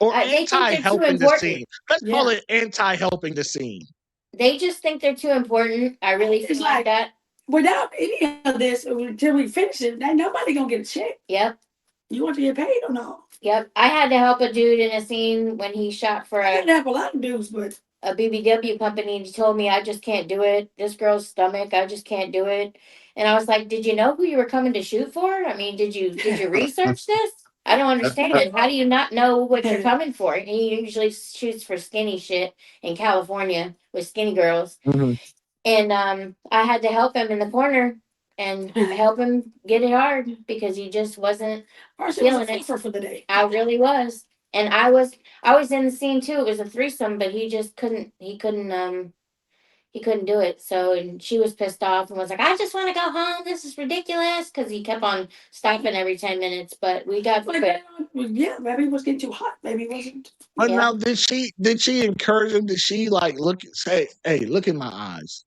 Or They think they're too anti-helping the important. scene? Let's call it anti-helping the scene. They just think they're too important. I really feel like that. Without any of this, until we finish it, nobody gonna get a check. Yep. You want to get paid or no? Yep. I had to help a dude in a scene when he shot for I had to help a lot of dudes, but a BBW company, and he told me I just can't do it. This girl's stomach, I just can't do it. And I was like, did you know who you were coming to shoot for? I mean, did you research this? I don't understand. How do you not know what you're coming for? He usually shoots for skinny shit in California with skinny girls. Mm-hmm. And I had to help him in the corner and help him get it hard because he just wasn't feeling it for the day. I really was. And I was in the scene too. It was a threesome, but he just couldn't he couldn't do it. So, and she was pissed off and was like, I just want to go home. This is ridiculous. Because he kept on stopping every 10 minutes. But we got through it. Yeah, maybe it was getting too hot. Maybe it wasn't. But now, did she encourage him? Did she like say, hey, look in my eyes?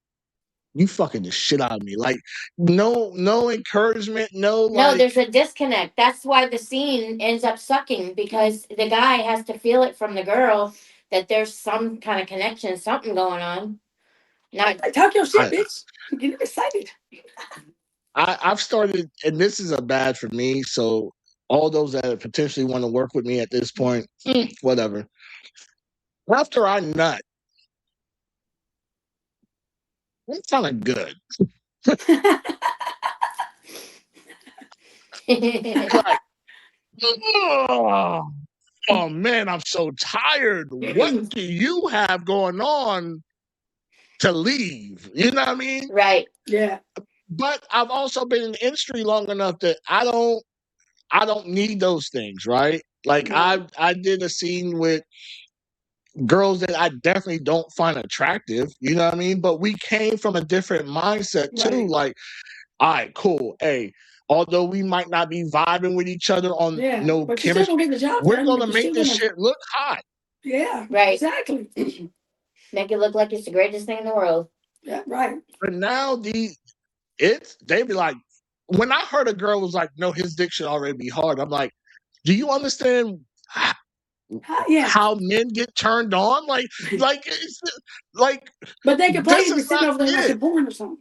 You fucking the shit out of me. Like, no encouragement, no. There's a disconnect. That's why the scene ends up sucking, because the guy has to feel it from the girl that there's some kind of connection, something going on. Not talk your shit, bitch. Get excited. I've started, and this is a bad for me. So all those that potentially want to work with me at this point, whatever. After I nut, it's kind of good. Like, oh man, I'm so tired. What do you have going on to leave? You know what I mean? Right. Yeah. But I've also been in the industry long enough that I don't need those things, right? Like I did a scene with girls that I definitely don't find attractive, you know what I mean? But we came from a different mindset too. Right. Like, all right, cool. Hey, although we might not be vibing with each other on no but chemistry, gonna get the job we're done. gonna make this shit look hot. Yeah. Right. Exactly. Make it look like it's the greatest thing in the world. Yeah. Right. But now they be like, when I heard a girl was like, no, his dick should already be hard. I'm like, do you understand how men get turned on? Like, but they could probably be is sitting not over there it. watching porn or something.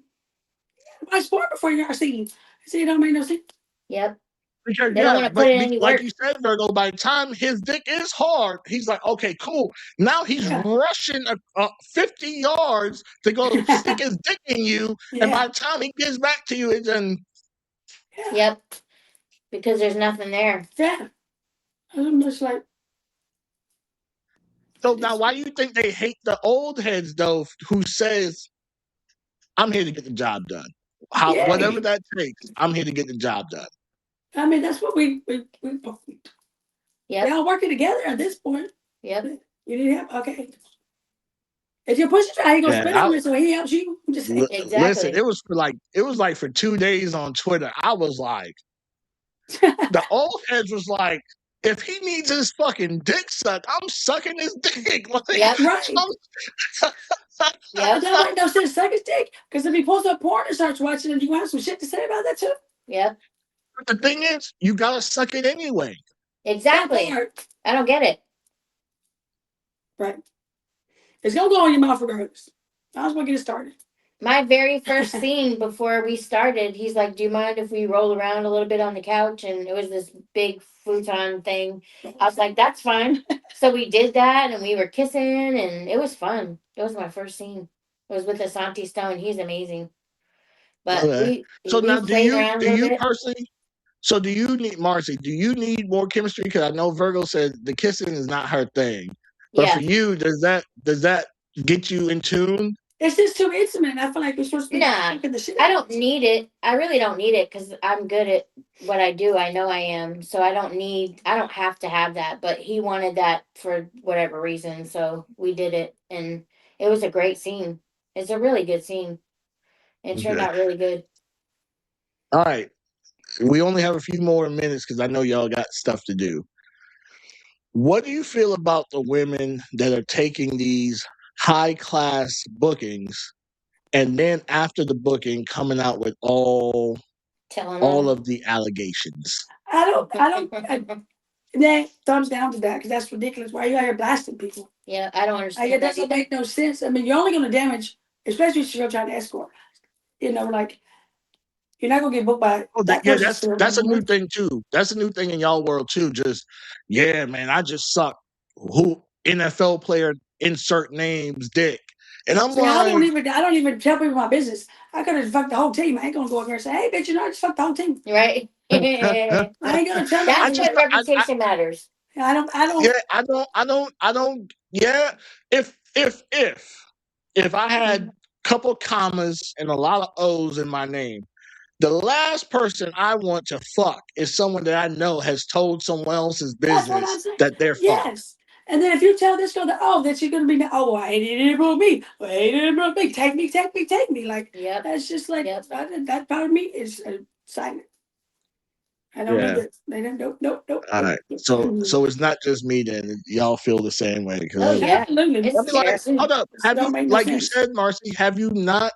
Watch porn before you are seen. See, it don't make no sense. Yep. Because They don't want to put in any like work. you said, Virgo, by the time his dick is hard, he's like, okay, cool. Now he's rushing 50 yards to go stick his dick in you, and by the time he gets back to you, it's in. Yep. Because there's nothing there. Yeah. I'm just like, So now, why do you think they hate the old heads though, who says, "I'm here to get the job done, whatever yeah. that takes. I'm here to get the job done." I mean, that's what we Yep. all working together at this point. Yep. You need help, okay. If you push it, he gonna Yeah, spit on it, so he helps you. I'm just saying. listen, Exactly. it was like for 2 days on Twitter. I was like, the old heads was like, if he needs his fucking dick sucked, I'm sucking his dick. Like, Yep. Right. Yep. That ain't no shit suck his dick. Because if he pulls up porn and starts watching it, you gonna have some shit to say about that too. Yep. But the thing is, you gotta suck it anyway. Exactly. That part. I don't get it. Right. It's gonna go in your mouth regardless. I was gonna get it started. My very first scene before we started, he's like, "Do you mind if we roll around a little bit on the couch?" And it was this big futon thing. I was like, "That's fine." So we did that, and we were kissing, and it was fun. It was my first scene. It was with Asante Stone. He's amazing. But Okay. So we now, played around a do little you bit. personally? So do you need Marcy? Do you need more chemistry? Because I know Virgo said the kissing is not her thing, but for Yeah. you, does that get you in tune? It's just too intimate. I feel like we're supposed to be Nah, fucking the shit I out don't of it. need it. I really don't need it because I'm good at what I do. I know I am. So I don't have to have that. But he wanted that for whatever reason. So we did it. And it was a great scene. It's a really good scene. It turned Okay. out really good. All right. We only have a few more minutes because I know y'all got stuff to do. What do you feel about the women that are taking these high class bookings and then after the booking coming out with all Telling of the allegations? Nah, thumbs down to that because that's ridiculous. Why are you out here blasting people? Yeah, I don't Like, understand it that doesn't either. make no sense. I mean, you're only gonna damage, especially if you're trying to escort. You know, like you're not gonna get booked by Oh, that yeah, person's film that's a new anymore. thing too. That's a new thing in y'all world too. Just yeah, man, I just suck. Who NFL player insert names dick, and I'm See, I don't like, even tell people my business. I could have fucked the whole team. I ain't gonna go up there and say, "Hey, bitch, you know, I just fucked the whole team." Right? I ain't gonna tell I That's nobody. just when I reputation matters. I yeah, don't. I don't yeah. If I had a couple commas and a lot of O's in my name, the last person I want to fuck is someone that I know has told someone else's That's what I'm business saying. that they're fucked. Yes. And then if you tell this girl that, oh, that she's gonna be, oh, well, I didn't about me. Well, I didn't about me. Take me, take me, take me. Like Yep. that's just like Yep. that part of me is silent. I don't need Yep. this. They don't. Nope. All Nope. right, so it's not just me then. Y'all feel the same way Oh because yeah. Absolutely. It's I mean, like, scary. hold up, This have you don't make no like you sense. said, Marcy? Have you not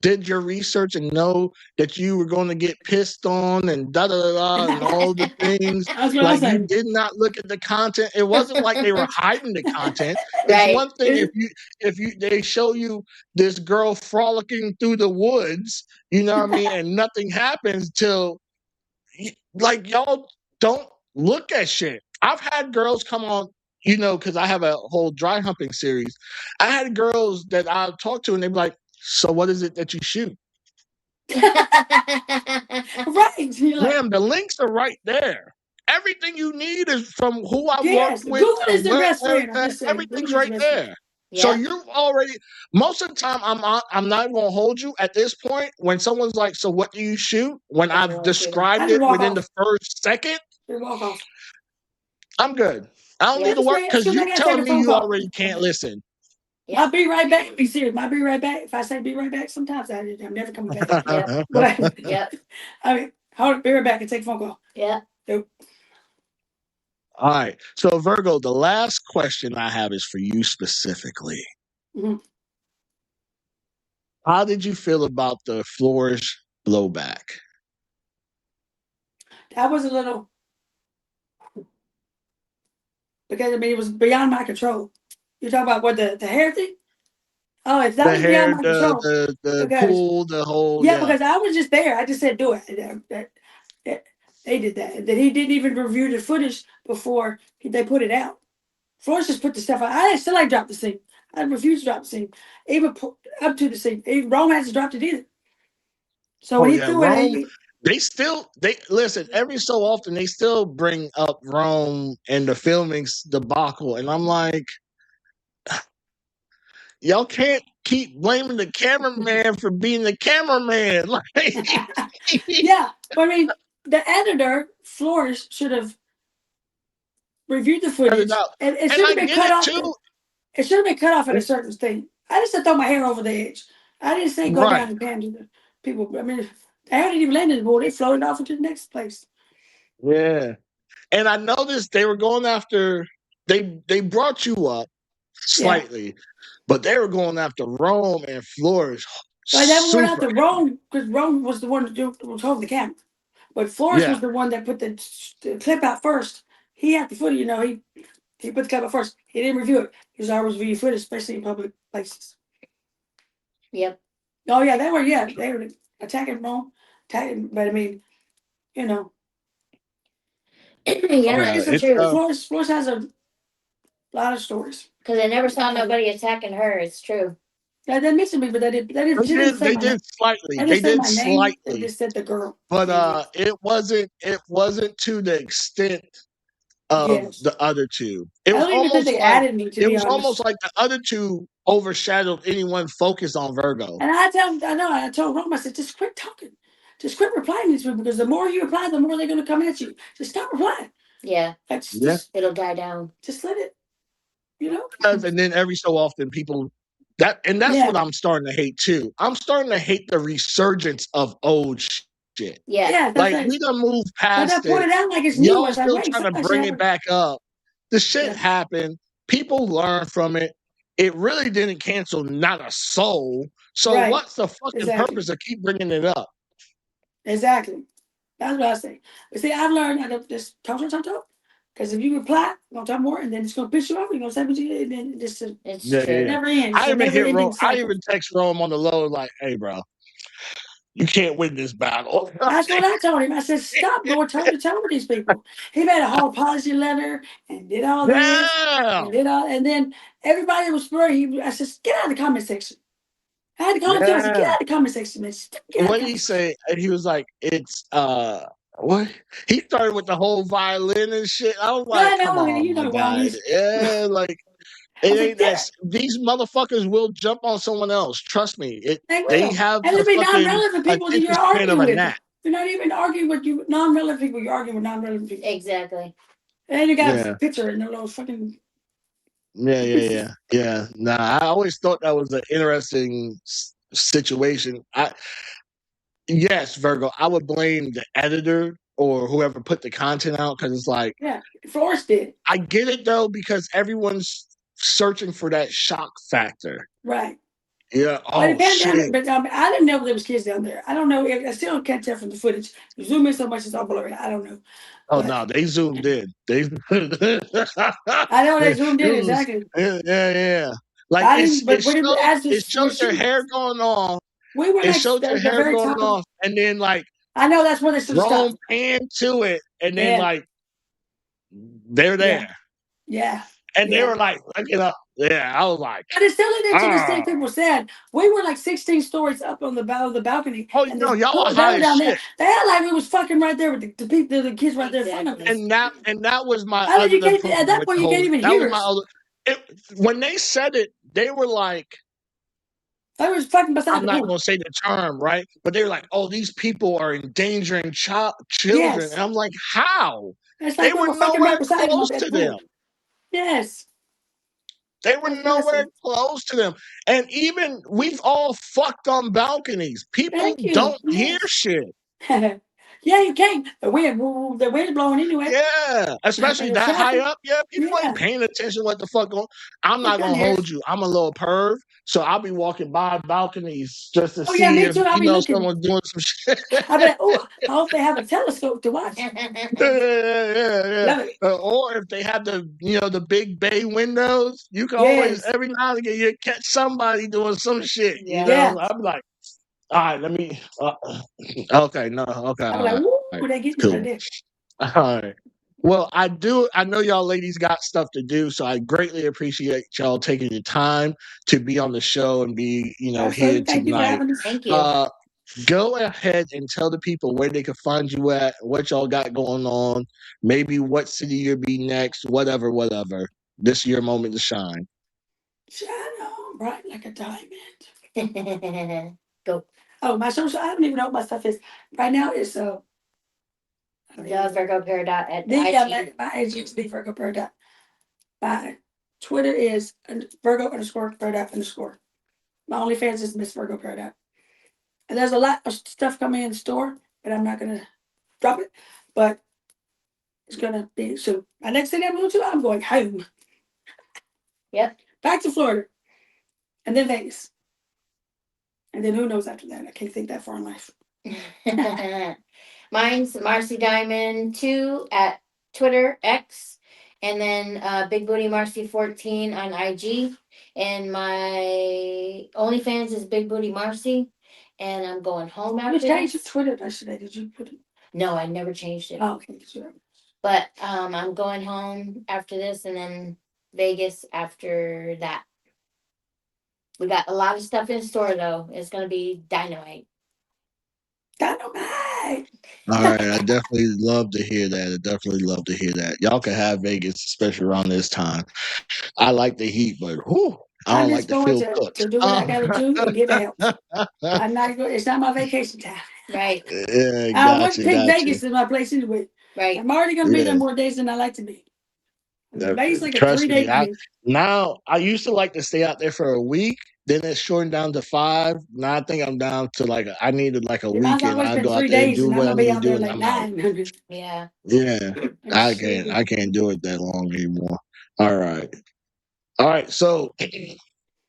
did your research and know that you were going to get pissed on and da da da da and all the things? That's what I'm Like you saying. did not look at the content. It wasn't like they were hiding the content. It's Right. one thing if you they show you this girl frolicking through the woods, you know what I mean, and nothing happens till like y'all don't look at shit. I've had girls come on, because I have a whole dry humping series. I had girls that I talked to, and they'd be like, "So what is it that you shoot?" Right. You're like, Ma'am, the links are right there. Everything you need is from who I worked yes, with Google to is the where best friend. I'm just saying, everything's Google is the right best friend. there. So Yep. you've already most of the time I'm not going to hold you at this point when someone's like, "So what do you shoot?" When That's I've what I'm shooting. I described just it walk within the off. first second, Just walk off. I'm good. I don't need Yep. to work As because soon as I you gotta take telling a me phone you call. already can't listen. I'll Yep. be right back. Be serious. I'll be right back. If I say be right back, sometimes I'm never coming back. Yep. But Yep. I mean, hold it, be right back and take a phone call. Yep. Nope. All right. So Virgo, the last question I have is for you specifically. Mhm. How did you feel about the flourish blowback? That was a little because I mean it was beyond my control. You talk about what the hair thing? Oh, if that The was beyond hair, my control, the because pool, the whole yeah, yeah. because I was just there. I just said do it. That- they did that. That he didn't even review the footage before they put it out. Flores just put the stuff out. I still ain't dropped the scene. I refused to drop the scene, even up to the scene. Even Rome hasn't dropped it either. So Oh when he yeah, threw it, Rome. they listen every so often they still bring up Rome and the filming's debacle, and I'm like, y'all can't keep blaming the cameraman for being the cameraman. Like, Yeah, but I mean, the editor Flores should have reviewed the cut it footage, out. and it And should I have been get cut it off. too. It should have been cut off at a certain thing. I just said throw my hair over the edge. I didn't say go Right. down and pan to the people. I mean, the hair didn't even land in the board. It floated off into the next place. Yeah. And I noticed they were going after they brought you up slightly, but they were going after Rome and Flores. So I never went out Super. to Rome because Rome was the one that was holding the camera. But Flores Yeah. was the one that put the clip out first. He had the footage, he put the clip out first. He didn't review it. He was always review footage, especially in public places. Yep. Oh yeah, they were attacking Rome, but I mean, Yeah, it's it's true. true. Flores has a lot of stories. Because I never saw nobody attacking her. It's true. Yeah, they mentioned me, but they didn't say They my name. did slightly. They They didn't say did my name. They slightly. just said the girl. But it wasn't to the extent of Yes. the other two. It I was don't even think almost they like added me, to it be was almost honest. like the other two overshadowed anyone focused on Virgo. And I told Rome, I said, just quit talking. Just quit replying to these people because the more you reply, the more they're going to come at you. Just stop replying. Yeah. Yeah. It'll die down. Just let it, And then every so often people that's Yeah. what I'm starting to hate too. I'm starting to hate the resurgence of old shit. Yeah. Yeah, that's Like right. we done moved But I past pointed it. out like it's new. I Y'all was like, still wait, trying to somebody bring should it back up. The shit Yeah. happened. People learn from it. It really didn't cancel not a soul. So Right. what's the fucking Exactly. purpose of keep bringing it up? Exactly. That's what I say. But see, I've learned how to just talk. Because if you reply, you're going to talk more, and then it's going to piss you off. You're going to say what you did, and then just It's Yeah, true. yeah, it yeah. never ends. It's I a even never hit ending Rome. I cycle. even text Rome on the low like, "Hey, bro, you can't win this battle." That's what I told him. I said, stop going toe to toe with these people. He made a whole apology letter and did all this Yeah. and did all, and then everybody was worried. I said, get out of the comment section. I had to call him. I said, get out of the comment section, man. Get out What of did the he say? And he was like, "It's what?" He started with the whole violin and shit. I was Yeah, I like, "Come know. on, You my know, guy." Ronnie's. Yeah, like I it was like, ain't that. These motherfuckers will jump on someone else. Trust me. they They will. have And the it'll be fucking non-relevant people that attention you're span of arguing a with. gnat. You're not even arguing with you non-relevant people. You're arguing with non-relevant people. Exactly. And you got Yeah. a picture in the little fucking. Yeah. Nah, I always thought that was an interesting situation. Yes, Virgo, I would blame the editor or whoever put the content out because it's like, Yeah, Flores did. I get it though because everyone's searching for that shock factor. Right. Yeah. Well, it Oh depends down there, shit. but I didn't know there was kids down there. I don't know. I still can't tell from the footage. You zoom in so much, it's all blurry. I don't know. Oh But no, they zoomed in. They. I know they zoomed in It was- exactly. yeah. Like I didn't. But when it showed their hair going off. we were It like showed the their hair very going top. off, and then like I know that's where they should have Rome stopped. panned to it, and then Yeah. like they're there, Yeah. and they Yeah. were like, "Look it up." Yeah, I was like, But it's still in to the same "Ah." people said. We were like 16 stories up on the balcony. Oh, and no, y'all they are high were as down there. shit. They had like we was fucking right there with the people, the kids right there in front of us. And that was my I mean, other at problem that with point the you whole. can't even That hear was my us. other. When they said it, they were like, They was fucking beside I'm the not point. going to say the term, right? But they were like, "Oh, these people are endangering children," Yes. and I'm like, "How?" It's They like we were were fucking right nowhere beside him close at to the them. pool. Yes. They were That's what I nowhere said. close to them. And even we've all fucked on balconies. People Thank you. don't hear Yes. shit. Yeah, you can't. The wind's blowing anyway. Yeah, especially And the that high traffic. up. Yeah, people Yeah. ain't paying attention what the fuck going. I'm They not couldn't gonna hear. hold you. I'm a little perv, so I'll be walking by balconies just to Oh yeah, see me if too. I'll be looking. someone's doing some shit. I'll be like, oh, I hope they have a telescope to watch. Yeah. Love it. Or if they have the the big bay windows, you can always Yes. every now and again you catch somebody doing some shit. Yeah. Yeah. I'm like, all right, let me. Okay, no, okay, I'm all like, right, woo, they get me cool. right there. All right. Well, I know y'all ladies got stuff to do, so I greatly appreciate y'all taking the time to be on the show and be here Absolutely. Thank you for tonight. having us. Thank you. go ahead and tell the people where they can find you at, what y'all got going on, maybe what city you'll be next, whatever, whatever. This is your moment to shine. Shine on bright like a diamond. Go. Oh, my social, I don't even know what my stuff is. Right now it's I don't even know. Virgo Peridot at Yeah, IG. my age used to be Virgo Peridot. My Twitter is Virgo_Peridot_. My OnlyFans is Miss Virgo Peridot. And there's a lot of stuff coming in the store, but I'm not gonna drop it. But it's gonna be soon. My next thing I'm going to, I'm going home. Yep. Back to Florida. And then Vegas. And then who knows after that? I can't think that far in life. Mine's Marcy Diamond 2 at Twitter X, and then Big Booty Marcy 14 on IG, and my OnlyFans is Big Booty Marcy, and I'm going home You after changed your this. Twitter yesterday. Did you put it? No, I never changed it. Oh, okay. Sure. But I'm going home after this, and then Vegas after that. We got a lot of stuff in store though. It's gonna be dynamite. Dynamite. All right, I definitely love to hear that. I definitely love to hear that. Y'all can have Vegas, especially around this time. I like the heat, but whew, I I'm don't just like to going feel to cooked. do what I gotta do and get the help. I'm not going. It's not my vacation time. Right. Yeah, I wouldn't gotcha, pick gotcha. Vegas as my place anyway. Right. I'm already gonna be there Yeah. more days than I like to be. Vegas like a Trust 3-day me, thing. now I used to like to stay out there for a week. Then it's shortened down to 5. Now I think I'm down to I needed like a Mine's weekend. always I been go out 3 there and days, do and I'm what I gonna be need to out do, there and like I'm out. 9. Yeah. Yeah, I Shit. can't do it that long anymore. All right. So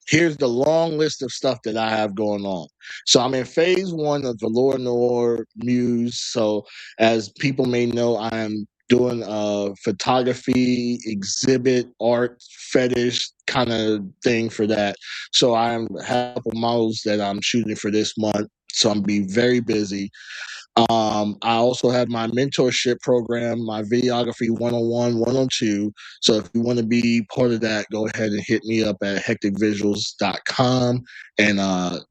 here's the long list of stuff that I have going on. So I'm in phase 1 of Velour Noir Muse. So as people may know, I am doing a photography, exhibit, art, fetish kind of thing for that. So I have a couple models that I'm shooting for this month. So I'm be very busy. I also have my mentorship program, my videography 101, 102. So if you want to be part of that, go ahead and hit me up at hecticvisuals.com and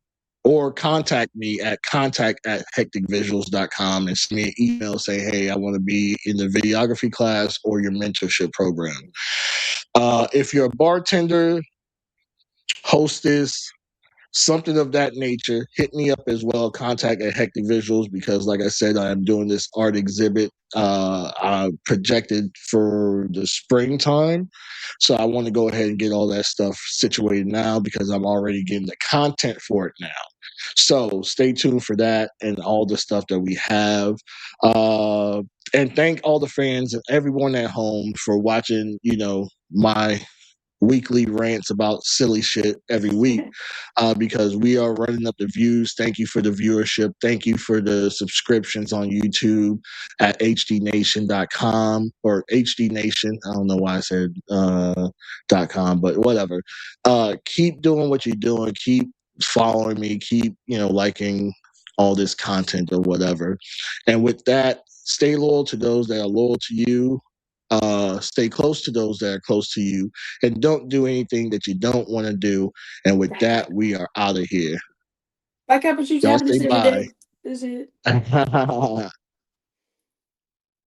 or contact me at contact@hecticvisuals.com and send me an email saying, hey, I want to be in the videography class or your mentorship program. If you're a bartender, hostess, something of that nature, hit me up as well. Contact at Hectic Visuals because, like I said, I am doing this art exhibit projected for the springtime. So I want to go ahead and get all that stuff situated now because I'm already getting the content for it now. So stay tuned for that and all the stuff that we have. And thank all the fans and everyone at home for watching, my weekly rants about silly shit every week because we are running up the views. Thank you for the viewership. Thank you for the subscriptions on YouTube at hdnation.com or hdnation. I don't know why I said .com, but whatever. Keep doing what you're doing. Keep following me. Keep, liking all this content or whatever. And with that, stay loyal to those that are loyal to you. Stay close to those that are close to you and don't do anything that you don't want to do. And with that, we are out of here. Back up and shoot Y'all happiness say every bye. day. This is it.